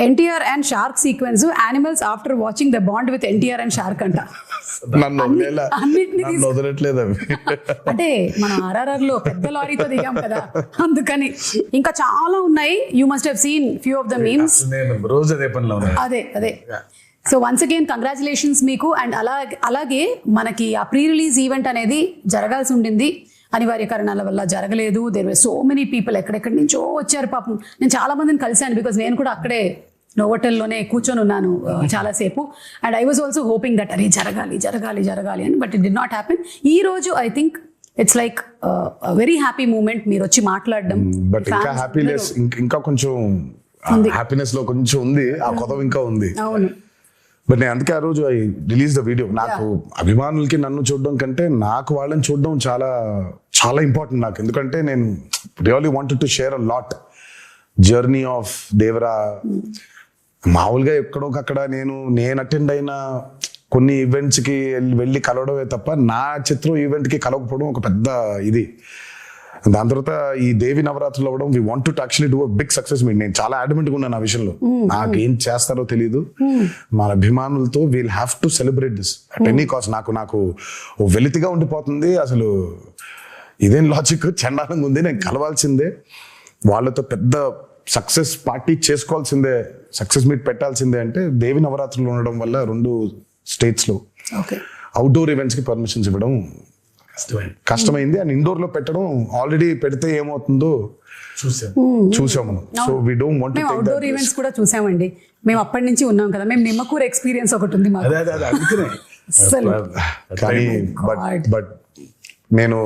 NTR and shark sequence, animals after watching the bond with NTR and shark అంట. వదలట్లేదు అవి. అంటే మనం RRR లో పెద్ద లారీతో దిగాం కదా, అందుకని. ఇంకా చాలా ఉన్నాయి, you must have seen few of the memes. రోజు అదే పనిలో అదే. సో వన్స్ అగైన్ కంగ్రాచులేషన్స్ మీకు. అండ్ అలాగే మనకి ఆ ప్రీ రిలీజ్ ఈవెంట్ అనేది జరగాల్సి ఉండింది, అనివార్య కారణాల వల్ల జరగలేదు. There were so many people, ఎక్కడెక్కడి నుంచో వచ్చారు పాపం. నేను చాలా మందిని కలిశాను, బికాజ్ నేను కూడా అక్కడే నోవోటెల్లోనే కూర్చొని ఉన్నాను చాలాసేపు. And I was also hoping that అరే జరగాలి అని, but it did not happen. ఈ రోజు I think it's like very happy moment, మీరు వచ్చి మాట్లాడడం. బట్ ఇంకా హ్యాపీనెస్ ఇంకా కొంచెం హ్యాపీనెస్ లో కొంచెం ఉంది, ఆ కొత్త ఇంకా ఉంది. అవును. బట్ నేను అందుకే ఆ రోజు ఐ రిలీజ్ ద వీడియో. నాకు అభిమానులకి నన్ను చూడడం కంటే నాకు వాళ్ళని చూడడం చాలా చాలా ఇంపార్టెంట్ నాకు. ఎందుకంటే నేను really wanted to share a lot journey of Devara. మామూలుగా ఎక్కడోకక్కడ నేను అటెండ్ అయిన కొన్ని ఈవెంట్స్ కి వెళ్ళి కలవడమే తప్ప నా చిత్రం ఈవెంట్ కి కలవకపోవడం ఒక పెద్ద ఇది. దాని తర్వాత ఈ దేవి నవరాత్రులు అవ్వడం, we want to actually do a big success meet. నేను చాలా అడ్మెంట్ గా ఉన్నాను ఆ విషయంలో. నాకు ఏం చేస్తారో తెలియదు, మన అభిమానులతో we'll have to celebrate this at any cost. నాకు వెలితిగా ఉండిపోతుంది అసలు, ఇదేం లాజిక్, చండాలంగా ఉంది. నేను కలవాల్సిందే, వాళ్ళతో పెద్ద సక్సెస్ పార్టీ చేసుకోవాల్సిందే, సక్సెస్ మీట్ పెట్టాల్సిందే. అంటే దేవి నవరాత్రులు ఉండడం వల్ల 2 states లో అవుట్డోర్ ఈవెంట్స్ కి పర్మిషన్స్ ఇవ్వడం కష్టమైంది. అండ్ ఇండోర్ లో పెట్టడం, ఆల్రెడీ పెడితే ఏమవుతుందో చూసాం మనం. So we don't want to take that. Outdoor events కూడా చూసామండి మేము, అప్పటి నుంచి ఉన్నాం కదా మేము. నిమ్మకూరు ఎక్స్పీరియన్స్ ఒకటి ఉంది మాకు. కానీ బట్ నేను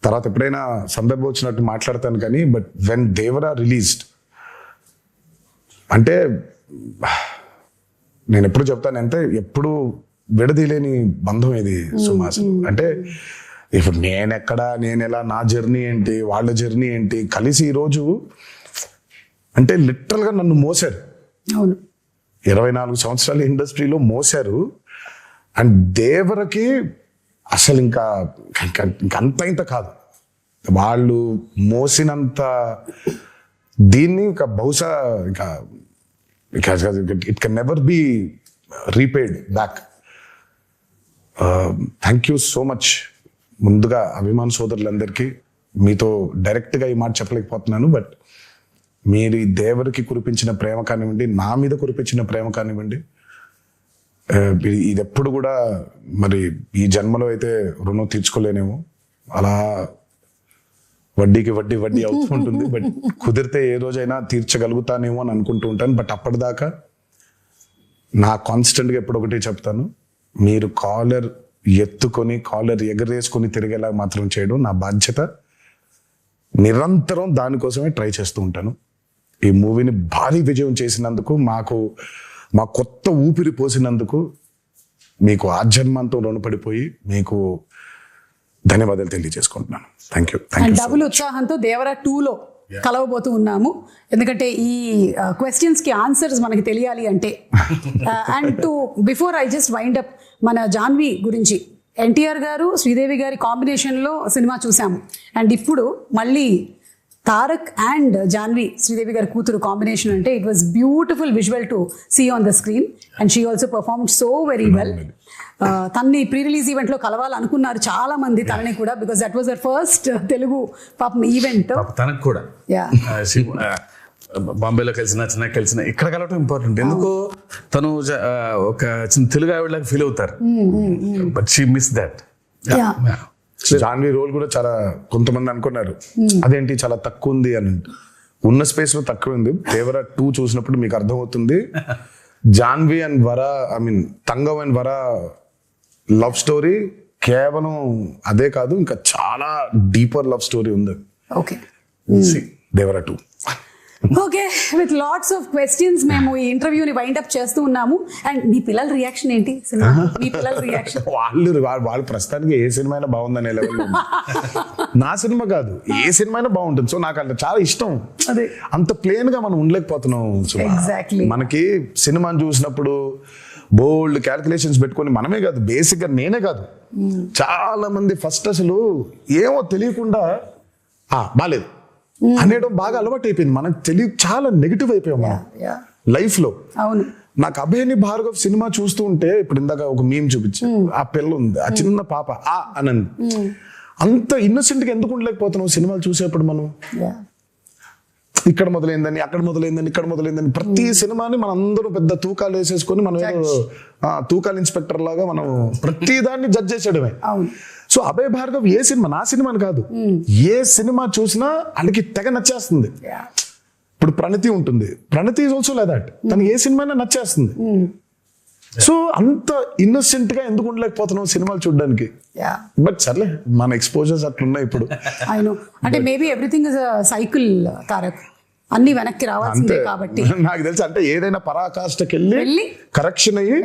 తర్వాత ఎప్పుడైనా సందర్భం వచ్చినట్టు మాట్లాడతాను కానీ, బట్ వెన్ దేవరా రిలీజ్డ్ అంటే నేను ఎప్పుడు చెప్తాను అంటే, ఎప్పుడు విడదీలేని బంధం ఇది సుమాస్. అంటే ఇప్పుడు నేను ఎలా, నా జర్నీ ఏంటి, వాళ్ళ జర్నీ ఏంటి, కలిసి ఈరోజు అంటే లిటరల్ గా నన్ను మోసారు. 24 సంవత్సరాల ఇండస్ట్రీలో మోసారు. అండ్ దేవరకి అసలు ఇంకా అంత ఇంత కాదు, వాళ్ళు మోసినంత దీన్ని ఇంకా బహుశా ఇంకా it can never be repaid back. Thank you so much. ముందుగా అభిమాన సోదరులందరికీ మీతో డైరెక్ట్గా ఈ మాట చెప్పలేకపోతున్నాను, బట్ మీరు ఈ దేవరికి కురిపించిన ప్రేమ కానివ్వండి, నా మీద కురిపించిన ప్రేమ కానివ్వండి, ఇది ఎప్పుడు కూడా మరి ఈ జన్మలో అయితే రుణం తీర్చుకోలేనేమో. అలా వడ్డీకి వడ్డీ అవుతూ ఉంటుంది. బట్ కుదిరితే ఏ రోజైనా తీర్చగలుగుతానేమో అని అనుకుంటూ ఉంటాను. బట్ అప్పటిదాకా నా కాన్స్టెంట్గా ఎప్పుడొకటి చెప్తాను, మీరు కాలర్ ఎత్తుకొని కాలర్ ఎగరేసుకొని తిరిగేలా మాత్రం చేయడం నా బాధ్యత. నిరంతరం దానికోసమే ట్రై చేస్తూ ఉంటాను. ఈ మూవీని భారీ విజయం చేసినందుకు, మా కొత్త ఊపిరి పోసినందుకు మీకు ఆజన్మంతో రుణపడిపోయి మీకు ధన్యవాదాలు తెలియజేసుకుంటున్నాను. Thank you. అండ్ డబుల్ ఉత్సాహంతో దేవరా 2లో కలవబోతూ ఉన్నాము. ఎందుకంటే ఈ క్వశ్చన్స్ కి ఆన్సర్స్ మనకి తెలియాలి అంటే. And to before I just wind up, మన జాన్వి గురించి, ఎన్టీఆర్ గారు శ్రీదేవి గారి కాంబినేషన్లో సినిమా చూసాము. అండ్ ఇప్పుడు మళ్ళీ తారక్ అండ్ జాన్వి, శ్రీదేవి గారి కూతురు కాంబినేషన్ అంటే it was beautiful visual to see on the screen. And she also performed so very well. తన్ని ప్రీ రిలీజ్ ఈవెంట్ లో కలవాలనుకున్నారు చాలా మంది తనని కూడా, because that was her first Telugu పాపం ఈవెంట్. తనకు కూడా బాంబేలో కలిసిన ఇక్కడ కలవటం ఇంపార్టెంట్. ఎందుకో తను ఒక చిన్న తెలుగు ఆవిడలాగా ఫీల్ అవుతారు. But she miss that. Janhvi role కూడా చాలా, కొంతమంది అనుకున్నారు అదేంటి చాలా తక్కువ ఉంది అని. ఉన్న స్పేస్ లో తక్కువ ఉంది. దేవరా 2 చూసినప్పుడు మీకు అర్థమవుతుంది. Janhvi and Vara, I mean Thangam and Vara love story కేవలం అదే కాదు, ఇంకా చాలా డీపర్ లవ్ స్టోరీ ఉంది. Okay, Devara 2. Okay, with lots of questions మేము ఈ ఇంటర్వ్యూని వైండ్ అప్ చేస్తూ ఉన్నాము. అండ్ మీ పిల్లల రియాక్షన్ ఏంటి సినిమా? మీ పిల్లల రియాక్షన్? వాళ్ళు ప్రస్తుతానికి ఏ సినిమా అయినా బాగుందనే లెవెల్. నా సినిమా కాదు, ఏ సినిమా అయినా బాగుంటుంది. సో నాకు అంటే చాలా ఇష్టం. అదే, అంత ప్లేన్ గా మనం ఉండలేకపోతున్నాం. ఎగ్జాక్ట్లీ. మనకి సినిమాని చూసినప్పుడు బోల్డ్ క్యాల్కులేషన్స్ పెట్టుకొని, మనమే కాదు, బేసిక్ గా నేనే కాదు, చాలా మంది ఫస్ట్ అసలు ఏమో తెలియకుండా బాలేదు అనేయడం బాగా అలవాటు అయిపోయింది. మనకు చాలా నెగిటివ్ అయిపోయాం మనం లైఫ్ లో. అవును. నాకు అభయని భార్గవ్ సినిమా చూస్తూ ఉంటే, ఇప్పుడు ఇందాక ఒక మీమ్ చూపించు, ఆ పిల్ల ఉంది, ఆ చిన్న పాప అనంది. అంత ఇన్నోసెంట్ గా ఎందుకు ఉండలేకపోతున్నాం సినిమాలు చూసేప్పుడు మనం? ఇక్కడ మొదలైందని, అక్కడ మొదలైందని, ఇక్కడ మొదలైందని, ప్రతి సినిమాని మనం అందరూ పెద్ద తూకాలు వేసేసుకొని మనం ఏదో తూకాల ఇన్స్పెక్టర్ లాగా మనం ప్రతి దాన్ని జడ్జ్ చేసేయడమే. సో అభయ్ భార్గవ్ ఏ సినిమా, నా సినిమాని కాదు, ఏ సినిమా చూసినా వాళ్ళకి తెగ నచ్చేస్తుంది. ఇప్పుడు ప్రణతి ఉంటుంది, ప్రణతి ఈజ్ ఆల్సో లైక్ దట్, తనకి ఏ సినిమా నచ్చేస్తుంది. సో అంత ఇన్నోసెంట్ గా ఎందుకు ఉండలేకపోతున్నాం సినిమాలు చూడడానికి? బట్ సర్లే, మన ఎక్స్పోజర్స్ అట్లున్నాయి ఇప్పుడు. అంటే maybe everything is a cycle Tarak, అన్ని వెనక్కి రావాల్సిందే కాబట్టి. నాకు తెలుసు, అంటే ఏదైనా పరాకాష్ఠకి వెళ్ళి కరెక్షన్ అయ్యి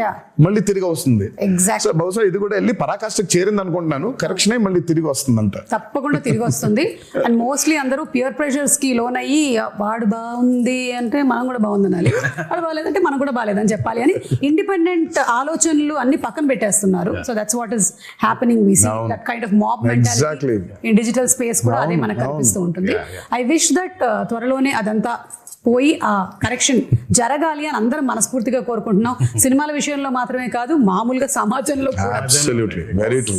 మళ్ళీ తిరిగి వస్తుంది. ఎగ్జాక్ట్. బహుశా ఇది కూడా వెళ్ళి పరాకాష్ఠకి చేరింది అనుకుంటున్నాను, కరెక్షన్ అయ్యి మళ్ళీ తిరిగి వస్తుంది అంట. తప్పకుండా తిరిగి వస్తుంది. అండ్ మోస్ట్లీ అందరూ పియర్ ప్రెషర్స్ కి లోన్ అయ్యి, వాడు బాగుంది అంటే మనం కూడా బాగుంది అనాలి, వాడు బాగాలేదంటే మనం కూడా బాగాలేదని చెప్పాలి అని ఇండిపెండెంట్ ఆలోచనలు అన్ని పక్కన పెట్టేస్తున్నారు. So that's what is happening. We see that kind of mob mentality in digital space కూడా అదే మనకు కనిపిస్తూ ఉంటుంది. ఐ విష్ దట్ త్వరలోనే అదంతా పోయి ఆ కరెక్షన్ జరగాలి అని అందరం మనస్ఫూర్తిగా కోరుకుంటున్నాం. సినిమాల విషయంలో మాత్రమే కాదు, మామూలుగా సమాజంలో కూడా. Absolutely. Very true.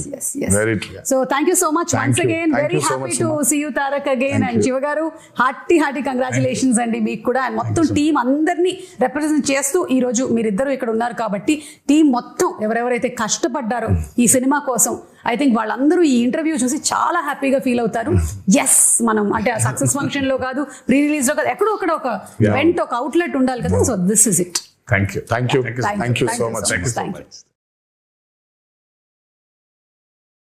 Very true. So thank you so much once again. Very happy to see you Tarak again. And Shiva garu, hearty congratulations అండి మీకు కూడా. అండ్ మొత్తం టీం అందరినీ రిప్రజెంట్ చేస్తూ ఈ రోజు మీరిద్దరూ ఇక్కడ ఉన్నారు కాబట్టి, టీం మొత్తం ఎవరెవరైతే కష్టపడ్డారో ఈ సినిమా కోసం, ఐ థింక్ వాళ్ళందరూ ఈ ఇంటర్వ్యూ చూసి చాలా హ్యాపీగా ఫీల్ అవుతారు. ఎస్, మనం అంటే ఆ సక్సెస్ ఫంక్షన్ లో కాదు, ప్రీ రిలీజ్ లో కాదు, ఎక్కడో అక్కడ ఒక ఈవెంట్, ఒక అవుట్లెట్ ఉండాలి కదా. So this is it. Thank you so much.